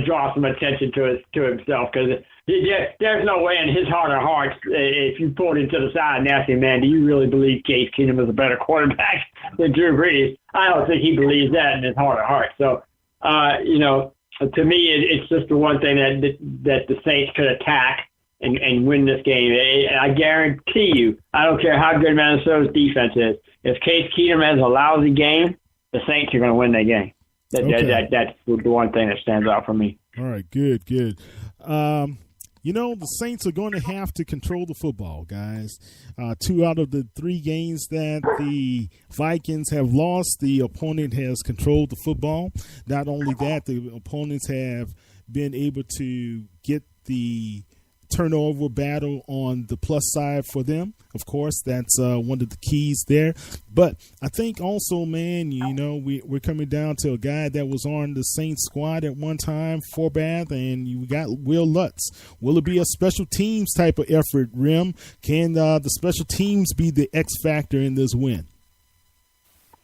draw some attention to himself because there's no way in his heart of hearts if you pulled him to the side and asked him, man, do you really believe Case Keenum is a better quarterback than Drew Brees? I don't think he believes that in his heart of hearts. So, to me, it's just the one thing that the Saints could attack and win this game. And I guarantee you, I don't care how good Minnesota's defense is, if Case Keenum has a lousy game, the Saints are going to win that game. That's the one thing that stands out for me. All right, good. The Saints are going to have to control the football, guys. 2 out of the 3 games that the Vikings have lost, the opponent has controlled the football. Not only that, the opponents have been able to get the turnover battle on the plus side for them. Of course, that's one of the keys there. But I think also, man, we're coming down to a guy that was on the Saints squad at one time, Forbath, and you got Will Lutz. Will it be a special teams type of effort, Rim? Can the special teams be the X factor in this win?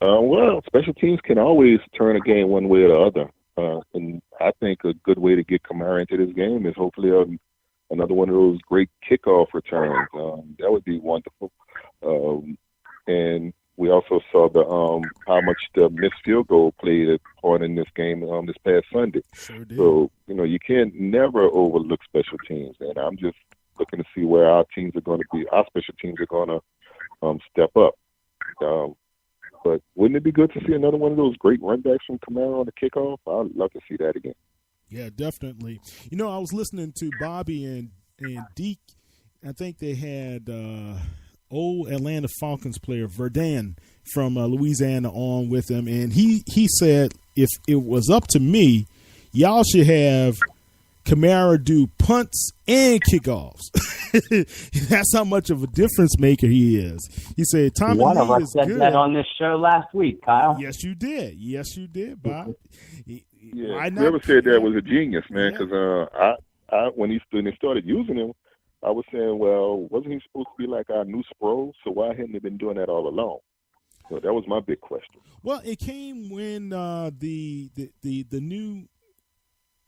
Well, special teams can always turn a game one way or the other. And I think a good way to get Kamara into this game is hopefully another one of those great kickoff returns. That would be wonderful. And we also saw how much the missed field goal played a part in this game this past Sunday. Sure did. So, you can't never overlook special teams. And I'm just looking to see where our teams are going to be. Our special teams are going to step up. But wouldn't it be good to see another one of those great runbacks from Kamara on the kickoff? I'd love to see that again. Yeah, definitely. I was listening to Bobby and Deke. I think they had old Atlanta Falcons player Verdun from Louisiana on with them, and he said if it was up to me, y'all should have Kamara do punts and kickoffs. That's how much of a difference maker he is. He said Tommy One Lee of us is said good. that on this show last week, Kyle. Yes, you did, Bob. Yeah, whoever said that was a genius, man. Because when they started using him, I was saying, well, wasn't he supposed to be like our new Sproles? So why hadn't they been doing that all along? So that was my big question. Well, it came when the new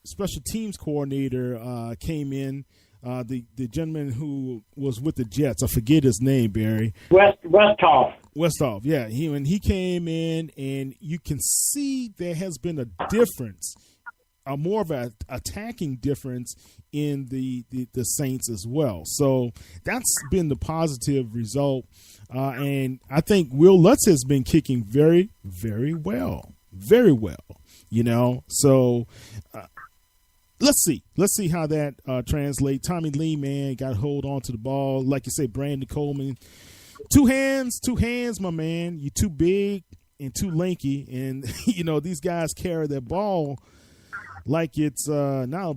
special teams coordinator came in. The gentleman who was with the Jets, I forget his name, Barry. Westhoff, yeah. When he came in, and you can see there has been a difference, more of an attacking difference in the Saints as well. So that's been the positive result. And I think Will Lutz has been kicking very, very well. Very well, So let's see how that translates. Tommy Lee, man, got to hold on to the ball. Like you say, Brandon Coleman. Two hands, my man. You're too big and too lanky. And, these guys carry their ball like it's not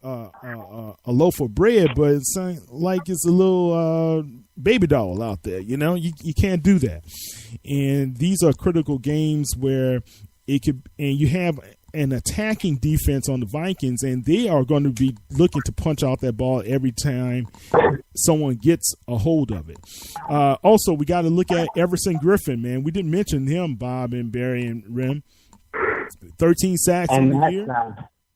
a loaf of bread, but it's like it's a little baby doll out there. You can't do that. And these are critical games where you have an attacking defense on the Vikings, and they are going to be looking to punch out that ball every time someone gets a hold of it. Also, we got to look at Everson Griffin, man. We didn't mention him, Bob and Barry and Rim. 13 sacks in the year.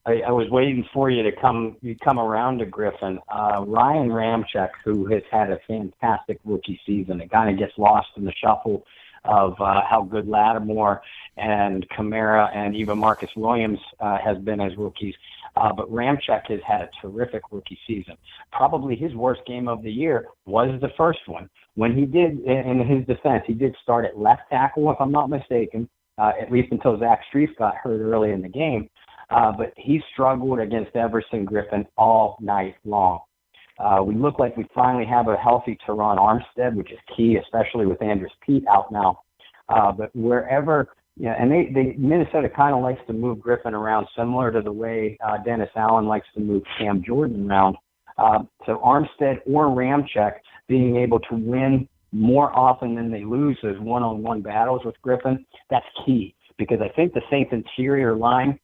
I was waiting for you to come around to Griffin. Ryan Ramczyk, who has had a fantastic rookie season, it kind of gets lost in the shuffle of how good Lattimore and Kamara and even Marcus Williams has been as rookies. But Ramczyk has had a terrific rookie season. Probably his worst game of the year was the first one. When he did, in his defense, he did start at left tackle, if I'm not mistaken, at least until Zach Strief got hurt early in the game. But he struggled against Everson Griffin all night long. We look like we finally have a healthy Teron Armstead, which is key, especially with Andrus Peat out now. But wherever, and Minnesota kind of likes to move Griffin around, similar to the way Dennis Allen likes to move Cam Jordan around. So Armstead or Ramczyk being able to win more often than they lose those one-on-one battles with Griffin, that's key, because I think the Saints interior line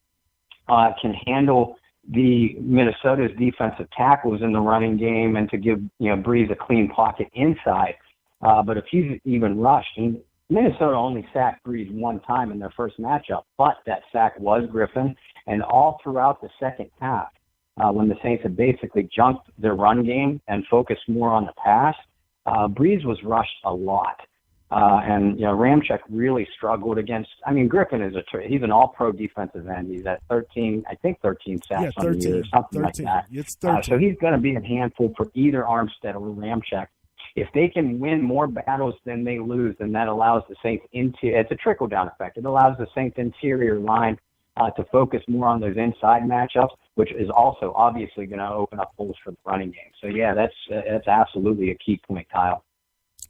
can handle the Minnesota's defensive tackles in the running game and to give Breeze a clean pocket inside. But if he's even rushed, and Minnesota only sacked Breeze one time in their first matchup, but that sack was Griffin, and all throughout the second half, when the Saints had basically junked their run game and focused more on the pass, Breeze was rushed a lot. And Ramczyk really struggled against. I mean, Griffin he's an all-pro defensive end. He's at 13 sacks on the year, or something 13. like that. It's 13. So he's going to be a handful for either Armstead or Ramczyk. If they can win more battles than they lose, then that allows the Saints it's a trickle-down effect. It allows the Saints interior line to focus more on those inside matchups, which is also obviously going to open up holes for the running game. So yeah, that's absolutely a key point, Kyle.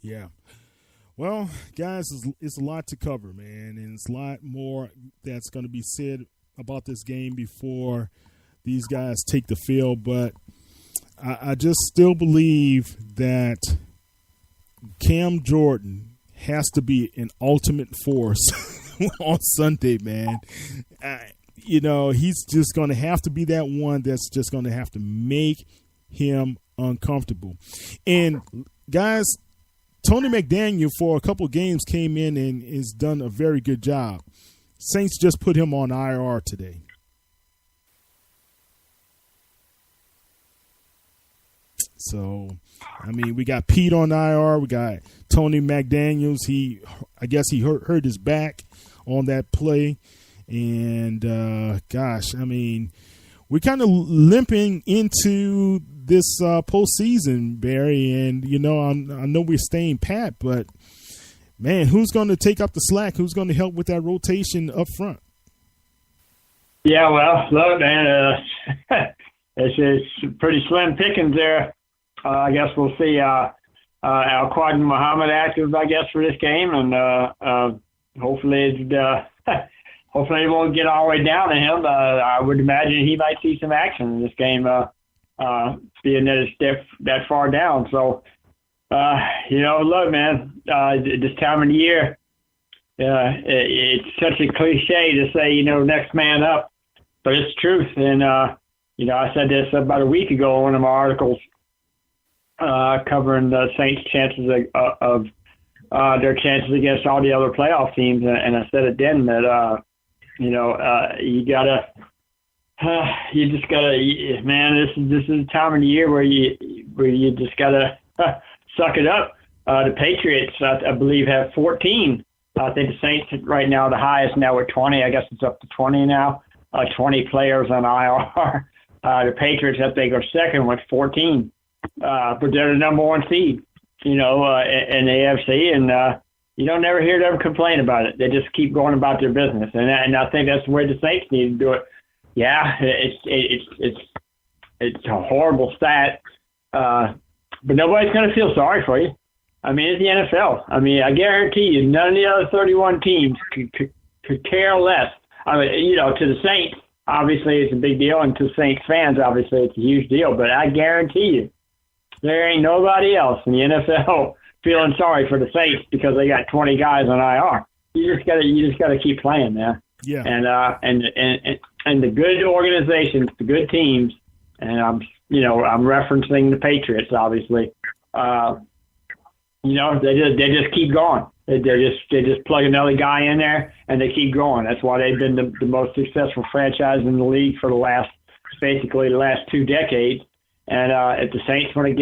Yeah. Well, guys, it's a lot to cover, man, and it's a lot more that's going to be said about this game before these guys take the field. But I just still believe that Cam Jordan has to be an ultimate force on Sunday, man. He's just going to have to be that one that's just going to have to make him uncomfortable. And, guys, Tony McDaniel for a couple of games came in and has done a very good job. Saints just put him on IR today. So, I mean, we got Pete on IR. We got Tony McDaniels. I guess he hurt his back on that play. And, gosh, I mean, we're kind of limping into this postseason, Barry, and I know we're staying pat, but man, who's going to take up the slack? Who's going to help with that rotation up front? Yeah, well, look, man, it's pretty slim pickings there. I guess we'll see Al-Quadin Muhammad active, I guess, for this game, and hopefully hopefully it won't get all the way down to him. I would imagine he might see some action in this game, being that it's that far down. So, look, man, this time of the year, it's such a cliche to say, next man up, but it's truth. And, I said this about a week ago in one of my articles covering the Saints' chances of their chances against all the other playoff teams. And I said it then that, you just gotta, man. This is the time of the year where you just gotta suck it up. The Patriots, I believe, have 14. I think the Saints right now the highest now with 20. I guess it's up to 20 now. 20 players on IR. The Patriots, I think, are second with 14, but they're the number one seed. In the AFC, and you don't never hear them complain about it. They just keep going about their business, and I think that's the way the Saints need to do it. Yeah, it's a horrible stat, but nobody's going to feel sorry for you. I mean, it's the NFL. I mean, I guarantee you, none of the other 31 teams could care less. I mean, to the Saints, obviously it's a big deal, and to Saints fans, obviously it's a huge deal. But I guarantee you, there ain't nobody else in the NFL feeling sorry for the Saints because they got 20 guys on IR. You just gotta keep playing, man. Yeah. And the good organizations, the good teams, and I'm referencing the Patriots, obviously. They just keep going. They just plug another guy in there and they keep going. That's why they've been the most successful franchise in the league for the last 2 decades. And if the Saints want to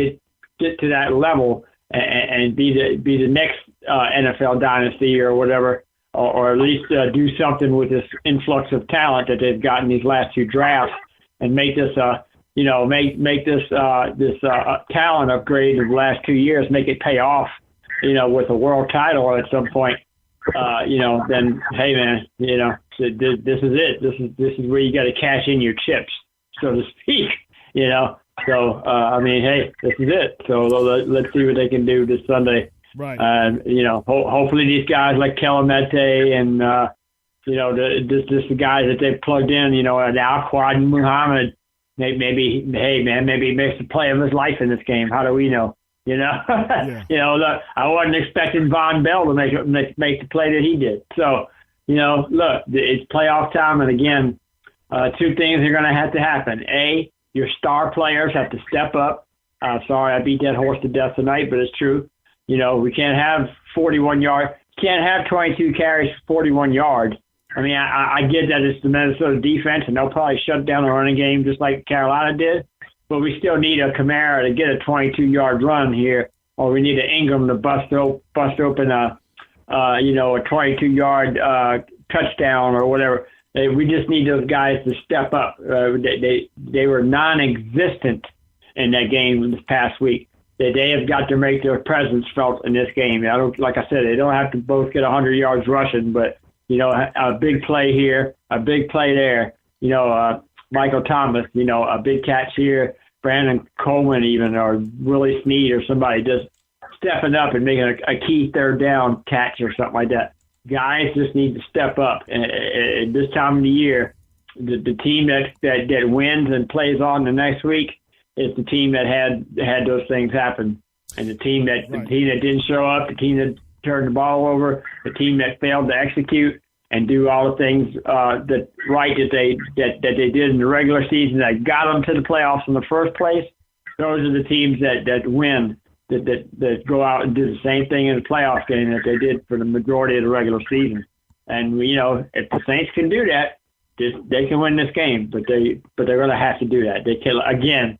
get to that level and be the next NFL dynasty or whatever, or at least do something with this influx of talent that they've gotten these last 2 drafts, and make this make this talent upgrade of the last 2 years, make it pay off, with a world title at some point, then hey man, this is it. This is where you got to cash in your chips, so to speak. So, hey, this is it. So let's see what they can do this Sunday. Right. Hopefully these guys like Kelamete and, just the guys that they've plugged in, and Al-Quad and Muhammad, maybe he makes the play of his life in this game. How do we know? Yeah. Look, I wasn't expecting Von Bell to make the play that he did. So, look, it's playoff time. And again, two things are going to have to happen. A, your star players have to step up. Sorry, I beat that horse to death tonight, but it's true. We can't have 41 yards. Can't have 22 carries, 41 yards. I mean, I get that it's the Minnesota defense, and they'll probably shut down the running game just like Carolina did. But we still need a Kamara to get a 22-yard run here, or we need an Ingram to bust open a 22-yard touchdown or whatever. We just need those guys to step up. They were non-existent in that game this past week. They have got to make their presence felt in this game. Like I said, they don't have to both get 100 yards rushing, but a big play here, a big play there. Michael Thomas, a big catch here. Brandon Coleman even, or Willie Snead or somebody just stepping up and making a key third down catch or something like that. Guys just need to step up. And at this time of the year, the team that wins and plays on the next week is the team that had those things happen. And the team that didn't show up, the team that turned the ball over, the team that failed to execute and do all the things that they did in the regular season that got them to the playoffs in the first place. Those are the teams that win, that go out and do the same thing in the playoff game that they did for the majority of the regular season. And if the Saints can do that, they can win this game. But they're going to have to do that. They can, again.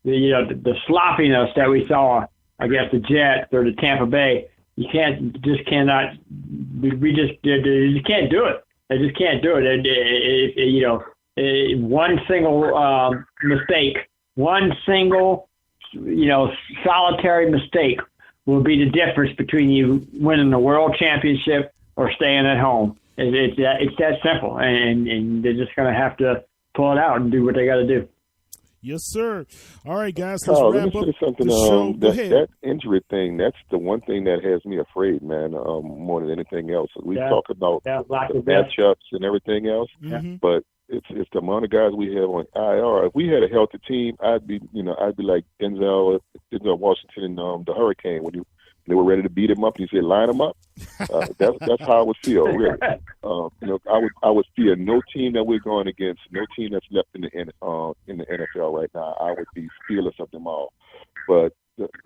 The sloppiness that we saw against the Jets or the Tampa Bay, you can't do it. They just can't do it. One single mistake, one single, solitary mistake will be the difference between you winning the world championship or staying at home. It's that simple, and they're just going to have to pull it out and do what they got to do. Yes, sir. All right, guys, let's wrap up something. the show. Go ahead. That injury thing, that's the one thing that has me afraid, man, more than anything else. We talk about the matchups and everything else, but it's the amount of guys we have on IR. If we had a healthy team, I'd be like Denzel Washington in the Hurricane when they were ready to beat him up. He said, "Line him up." That's how I would feel. Really, I would fear no team that we're going against, no team that's left in the NFL right now. I would be fearless of them all. But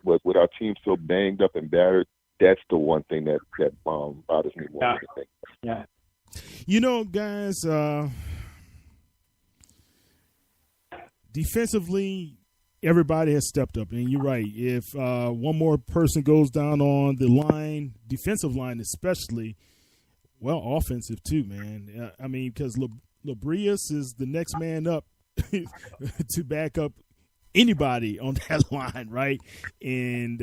with our team so banged up and battered, that's the one thing that bothers me more than anything. Yeah. Guys, defensively, everybody has stepped up, and you're right. If one more person goes down on the line, defensive line especially, well, offensive too, man. Because Labrius is the next man up to back up anybody on that line, right? And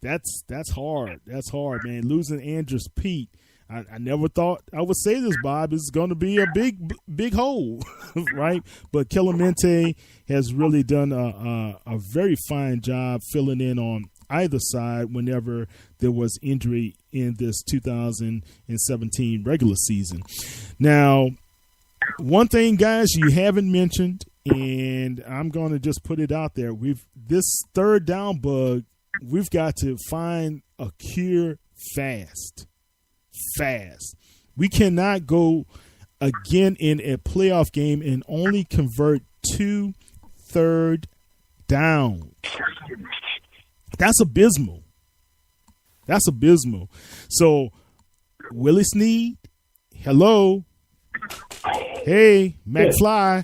that's hard. That's hard, man. Losing Andrews Pete. I never thought I would say this, Bob. It's going to be a big hole, right? But Kelamete has really done a very fine job filling in on either side whenever there was injury in this 2017 regular season. Now, one thing, guys, you haven't mentioned, and I'm going to just put it out there. This third down bug, we've got to find a cure fast. We cannot go again in a playoff game and only convert 2 third downs. That's abysmal. So, Willie Snead, hello. Hey, McFly,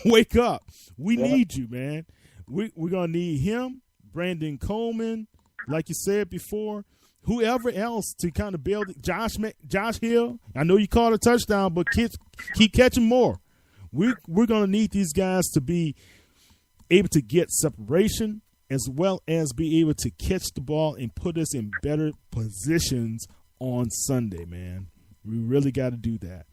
wake up. We need you, man. We're going to need him, Brandon Coleman, like you said before. Whoever else to kind of build it. Josh Hill, I know you caught a touchdown, but keep catching more. We're going to need these guys to be able to get separation as well as be able to catch the ball and put us in better positions on Sunday, man. We really got to do that.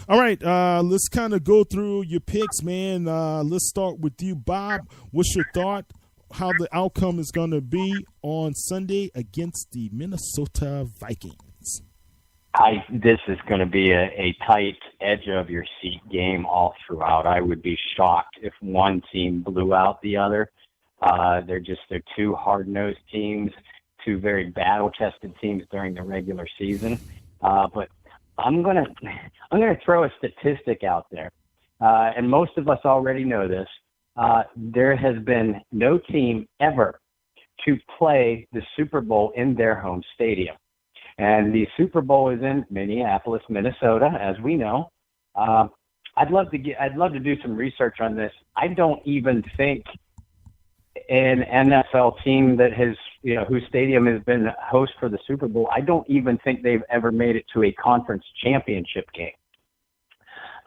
All right, let's kind of go through your picks, man. Let's start with you, Bob. What's your thought how the outcome is going to be on Sunday against the Minnesota Vikings? This is going to be a tight edge of your seat game all throughout. I would be shocked if one team blew out the other. They're two hard-nosed teams, two very battle-tested teams during the regular season. But I'm gonna throw a statistic out there, and most of us already know this. There has been no team ever to play the Super Bowl in their home stadium, and the Super Bowl is in Minneapolis, Minnesota, as we know. I'd love to do some research on this. I don't even think an NFL team that has, whose stadium has been host for the Super Bowl, I don't even think they've ever made it to a conference championship game.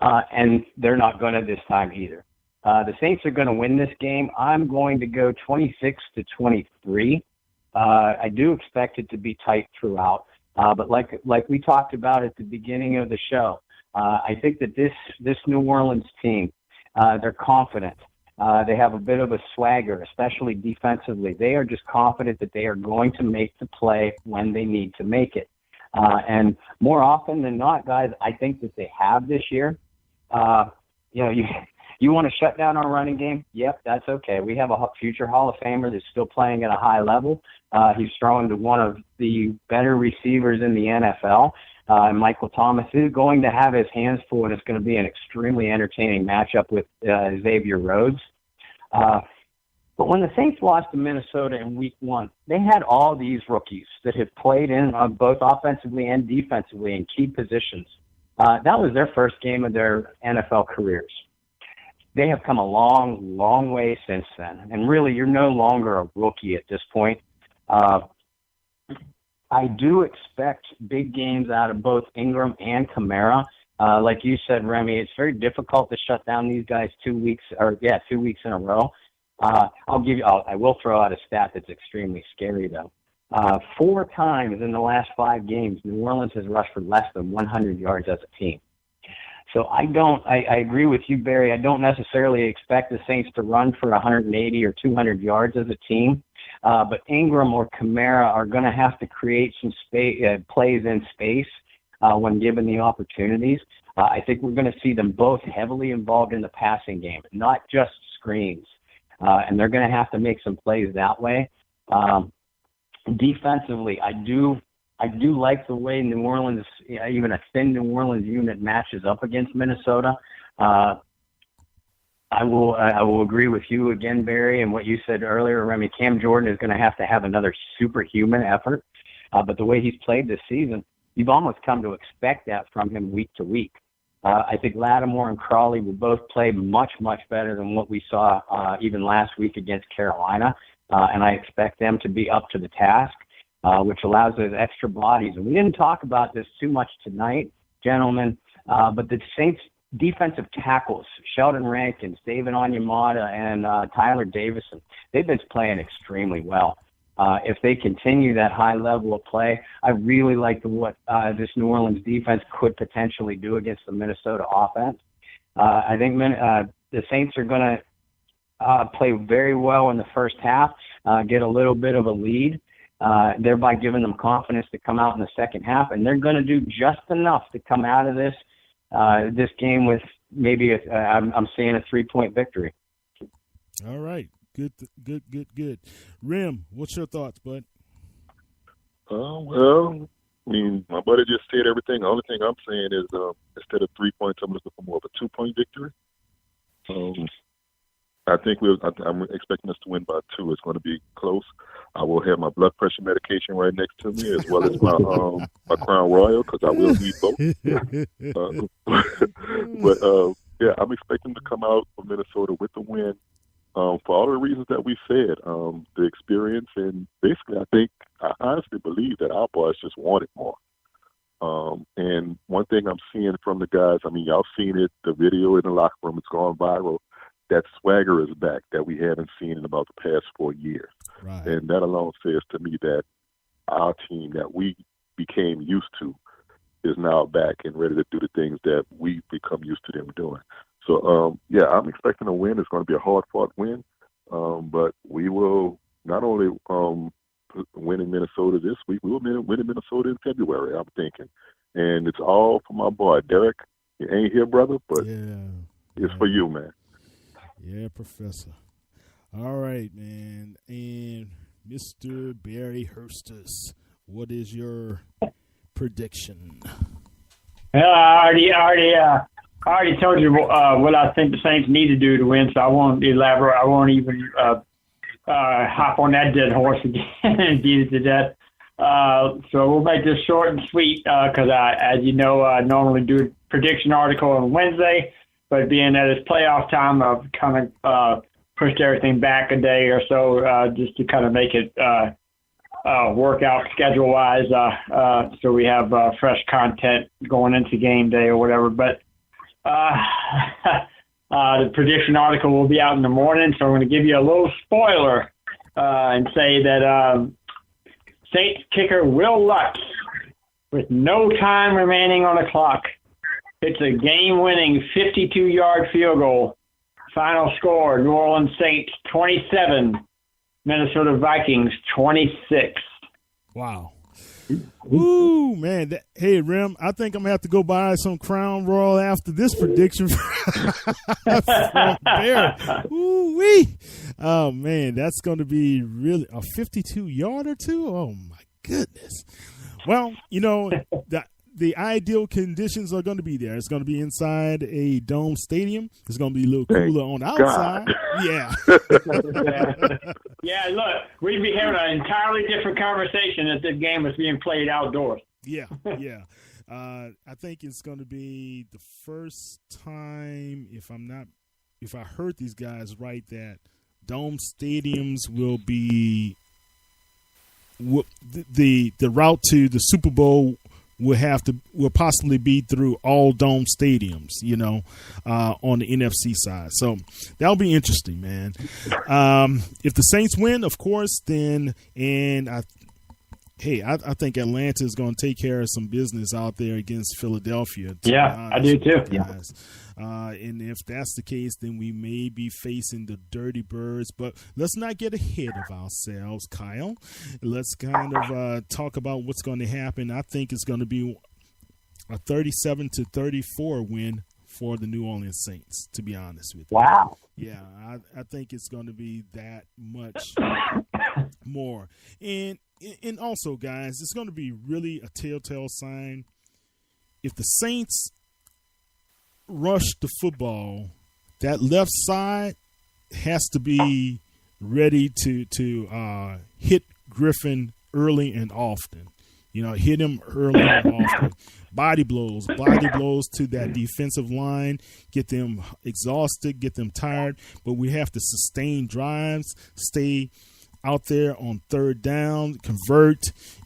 And they're not going to this time either. The Saints are going to win this game. I'm going to go 26-23. I do expect it to be tight throughout. But like we talked about at the beginning of the show, I think that this New Orleans team, they're confident. They have a bit of a swagger, especially defensively. They are just confident that they are going to make the play when they need to make it. And more often than not, guys, I think that they have this year. You want to shut down our running game? Yep, that's okay. We have a future Hall of Famer that's still playing at a high level. He's throwing to one of the better receivers in the NFL. Michael Thomas is going to have his hands full, and it's going to be an extremely entertaining matchup with Xavier Rhodes. But when the Saints lost to Minnesota in Week 1, they had all these rookies that have played in both offensively and defensively in key positions. That was their first game of their NFL careers. They have come a long, long way since then. And really, you're no longer a rookie at this point. I do expect big games out of both Ingram and Kamara. Like you said, Remy, it's very difficult to shut down these guys 2 weeks in a row. I will throw out a stat that's extremely scary, though. 4 times in the last 5 games, New Orleans has rushed for less than 100 yards as a team. So I agree with you, Barry. I don't necessarily expect the Saints to run for 180 or 200 yards as a team. But Ingram or Kamara are going to have to create some plays in space when given the opportunities. I think we're going to see them both heavily involved in the passing game, not just screens. And they're going to have to make some plays that way. Defensively, I do like the way New Orleans, even a thin New Orleans unit, matches up against Minnesota. I will agree with you again, Barry, and what you said earlier, Remy. Cam Jordan is going to have another superhuman effort. But the way he's played this season, you've almost come to expect that from him week to week. I think Lattimore and Crawley will both play much, much better than what we saw even last week against Carolina. And I expect them to be up to the task, which allows those extra bodies. And we didn't talk about this too much tonight, gentlemen, but the Saints defensive tackles, Sheldon Rankins, David Onyemata, and Tyler Davison, they've been playing extremely well. If they continue that high level of play, I really like what this New Orleans defense could potentially do against the Minnesota offense. I think the Saints are going to play very well in the first half, get a little bit of a lead, thereby giving them confidence to come out in the second half, and they're going to do just enough to come out of this game with maybe I'm seeing a 3-point victory. All right. Good. Rim, what's your thoughts, bud? Well, I mean, my buddy just said everything. The only thing I'm saying is instead of 3 points, I'm looking for more of a 2-point victory. I think I'm expecting us to win by 2. It's going to be close. I will have my blood pressure medication right next to me, as well as my Crown Royal, because I will need both. I'm expecting to come out of Minnesota with the win. For all the reasons that we said, the experience, and basically I honestly believe that our boys just wanted more. And one thing I'm seeing from the guys, I mean, y'all seen it, the video in the locker room, it's gone viral. That swagger is back that we haven't seen in about the past 4 years. Right. And that alone says to me that our team that we became used to is now back and ready to do the things that we've become used to them doing. So, I'm expecting a win. It's going to be a hard-fought win, but we will not only win in Minnesota this week, we will win in Minnesota in February, I'm thinking. And it's all for my boy, Derek. You ain't here, brother, but it's for you, man. Yeah, Professor. All right, man. And Mr. Barry Hurstis, what is your prediction? Well, I already told you what I think the Saints need to do to win, so I won't elaborate. I won't even hop on that dead horse again and beat it to death. So we'll make this short and sweet because as you know, I normally do a prediction article on Wednesday, but being that it's playoff time, I've kind of pushed everything back a day or so just to kind of make it work out schedule-wise so we have fresh content going into game day or whatever. But the prediction article will be out in the morning, so I'm going to give you a little spoiler and say that Saints kicker Will Lutz, with no time remaining on the clock, hits a game-winning 52-yard field goal. Final score, New Orleans Saints 27, Minnesota Vikings 26. Wow. Ooh, man. Hey, Rem, I think I'm going to have to go buy some Crown Royal after this prediction from Barry. Ooh-wee. Oh, man, that's going to be really a 52-yarder too? Oh, my goodness. Well, you know, the ideal conditions are going to be there. It's going to be inside a dome stadium. It's going to be a little cooler on the outside. Yeah. Yeah, look, we'd be having an entirely different conversation if this game was being played outdoors. Yeah. I think it's going to be the first time, if I heard these guys right, that dome stadiums will be the route to the Super Bowl will possibly be through all dome stadiums, you know, on the NFC side. So that'll be interesting, man. If the Saints win, of course, then I think Atlanta is going to take care of some business out there against Philadelphia. Yeah, I do too. Guys. And if that's the case, then we may be facing the Dirty Birds. But let's not get ahead of ourselves, Kyle. Let's kind of talk about what's going to happen. I think it's going to be a 37-34 win for the New Orleans Saints, to be honest with you. Wow. Yeah, I think it's going to be that much more. And also, guys, it's going to be really a telltale sign. If the Saints rush the football, that left side has to be ready to hit Griffin early and often. You know, hit him early and often. Body blows to that defensive line, get them exhausted, get them tired. But we have to sustain drives, stay out there on third down, convert,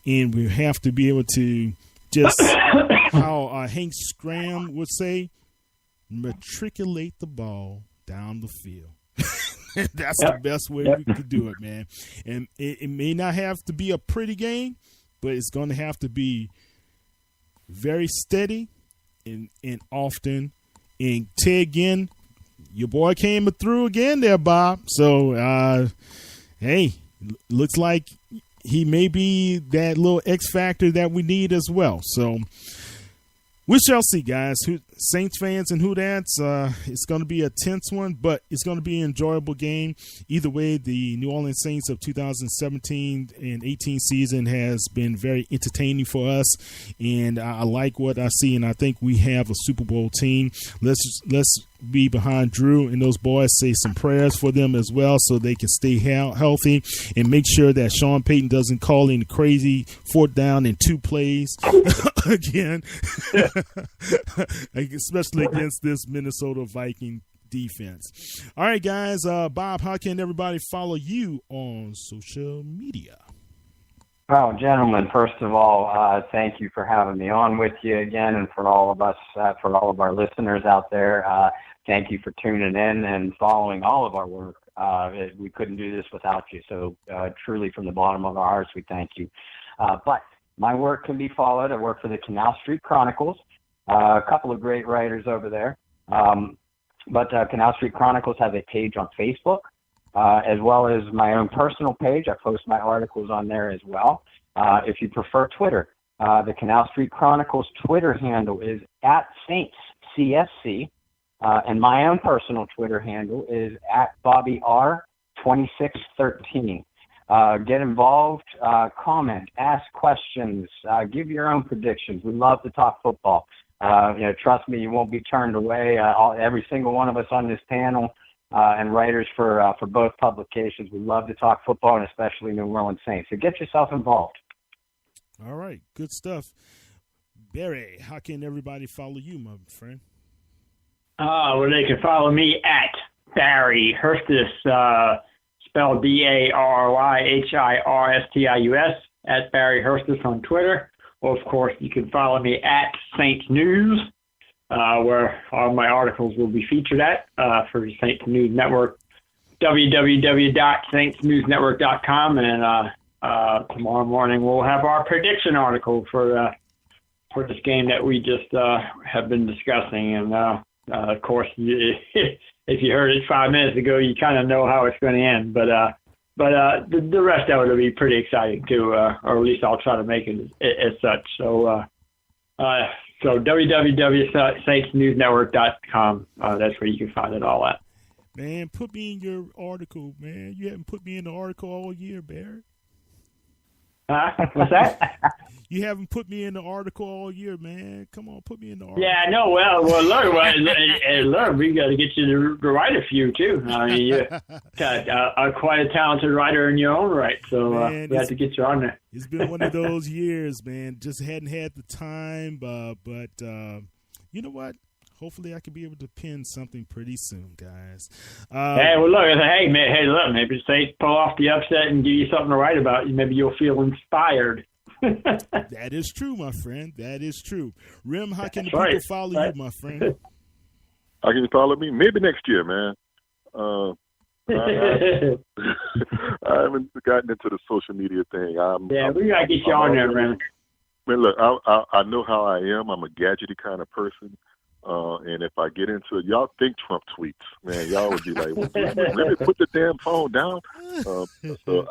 and we have to be able to just, how Hank Scram would say, matriculate the ball down the field. That's the best way we could do it, man. And it may not have to be a pretty game, but it's going to have to be very steady and often. And Ted, again, your boy came through again there, Bob. So, hey, looks like he may be that little X factor that we need as well. So we shall see, guys. Saints fans and Who-Dats, it's going to be a tense one, but it's going to be an enjoyable game. Either way, the New Orleans Saints of 2017 and 18 season has been very entertaining for us, and I like what I see, and I think we have a Super Bowl team. Let's be behind Drew and those boys, say some prayers for them as well so they can stay healthy, and make sure that Sean Payton doesn't call in crazy 4th down and 2 plays again. Especially against this Minnesota Viking defense. All right, guys. Bob, how can everybody follow you on social media? Well, gentlemen, first of all, thank you for having me on with you again, and for all of us, for all of our listeners out there, thank you for tuning in and following all of our work. We couldn't do this without you, so truly from the bottom of our hearts, we thank you. But my work can be followed. I work for the Canal Street Chronicles, a couple of great writers over there. But Canal Street Chronicles has a page on Facebook, as well as my own personal page. I post my articles on there as well. If you prefer Twitter, the Canal Street Chronicles Twitter handle is @SaintsCSC, and my own personal Twitter handle is @BobbyR2613. Get involved, comment, ask questions, give your own predictions. We love to talk football. Trust me, you won't be turned away. Every single one of us on this panel and writers for both publications, we love to talk football, and especially New Orleans Saints. So get yourself involved. All right, good stuff. Barry, how can everybody follow you, my friend? Well, they can follow me at Barry Hurstis, spelled BarryHirstis, at Barry Hurstis on Twitter. Or, of course, you can follow me at Saints News, where all my articles will be featured at for the Saints News Network, www.saintsnewsnetwork.com. And tomorrow morning we'll have our prediction article for this game that we just have been discussing. And, of course, if you heard it 5 minutes ago, you kind of know how it's going to end. But the rest of it will be pretty exciting too, or at least I'll try to make it as such. So www.saintsnewsnetwork.com. That's where you can find it all at. Man, put me in your article, man. You haven't put me in the article all year, Barry. What's that? You haven't put me in the article all year, man. Come on, put me in the article. Yeah, I know. Well, look, we got to get you to write a few too. I mean, you're quite a talented writer in your own right, so man, we have to get you on there. It's been one of those years, man. Just hadn't had the time, but you know what? Hopefully, I can be able to pin something pretty soon, guys. Hey, well, look, look, maybe say pull off the upset and give you something to write about. Maybe you'll feel inspired. That is true, my friend. That is true. Rim, how can the people follow you, my friend? How can you follow me? Maybe next year, man. I haven't gotten into the social media thing. We got to get you on there, man. Man, look, I know how I am. I'm a gadgety kind of person. And if I get into it, y'all think Trump tweets, man, y'all would be like, really put the damn phone down. So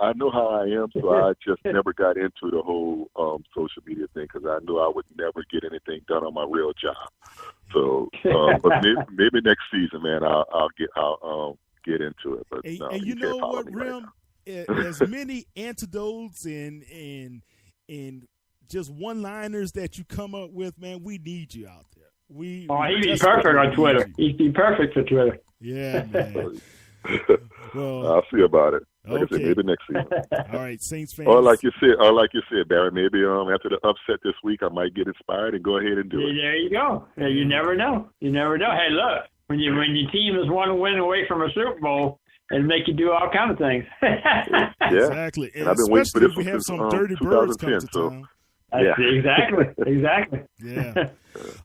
I know how I am, so I just never got into the whole social media thing because I knew I would never get anything done on my real job. So, but maybe next season, man, I'll get into it. But and you know what, Rim? As many antidotes and just one-liners that you come up with, man, we need you out there. He'd be perfect on Twitter. He'd be perfect for Twitter. Yeah, man. Well, I'll see about it. Like okay. I said, maybe next season. All right, Saints fans. Or like you said, Barry, maybe after the upset this week, I might get inspired and go ahead and do it. There you go. You never know. You never know. Hey, look, when your team is one win away from a Super Bowl, it'll make you do all kinds of things. Yeah, exactly. And I've been waiting for this we have some dirty 2010, birds come to town. Exactly. Yeah.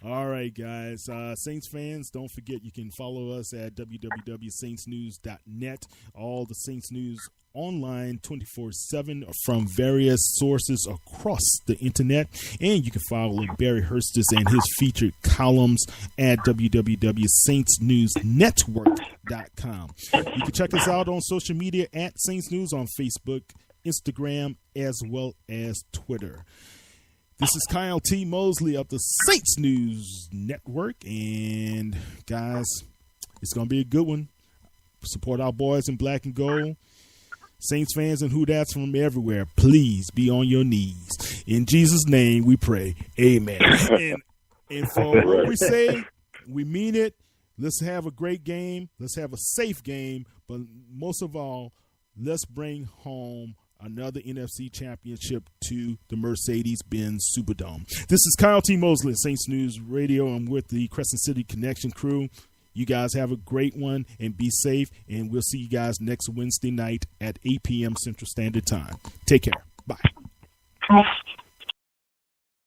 All right, guys. Saints fans, don't forget you can follow us at www.saintsnews.net. All the Saints news online 24/7 from various sources across the internet. And you can follow Barry Hurstis and his featured columns at www.saintsnewsnetwork.com. You can check us out on social media at Saints News on Facebook, Instagram, as well as Twitter. This is Kyle T. Mosley of the Saints News Network. And, guys, it's going to be a good one. Support our boys in black and gold. Saints fans and Who-Dats from everywhere, please be on your knees. In Jesus' name we pray. Amen. And for what we say, we mean it. Let's have a great game. Let's have a safe game. But most of all, let's bring home another NFC championship to the Mercedes-Benz Superdome. This is Kyle T. Mosley, Saints News Radio. I'm with the Crescent City Connection crew. You guys have a great one and be safe, and we'll see you guys next Wednesday night at 8 p.m. Central Standard Time. Take care. Bye.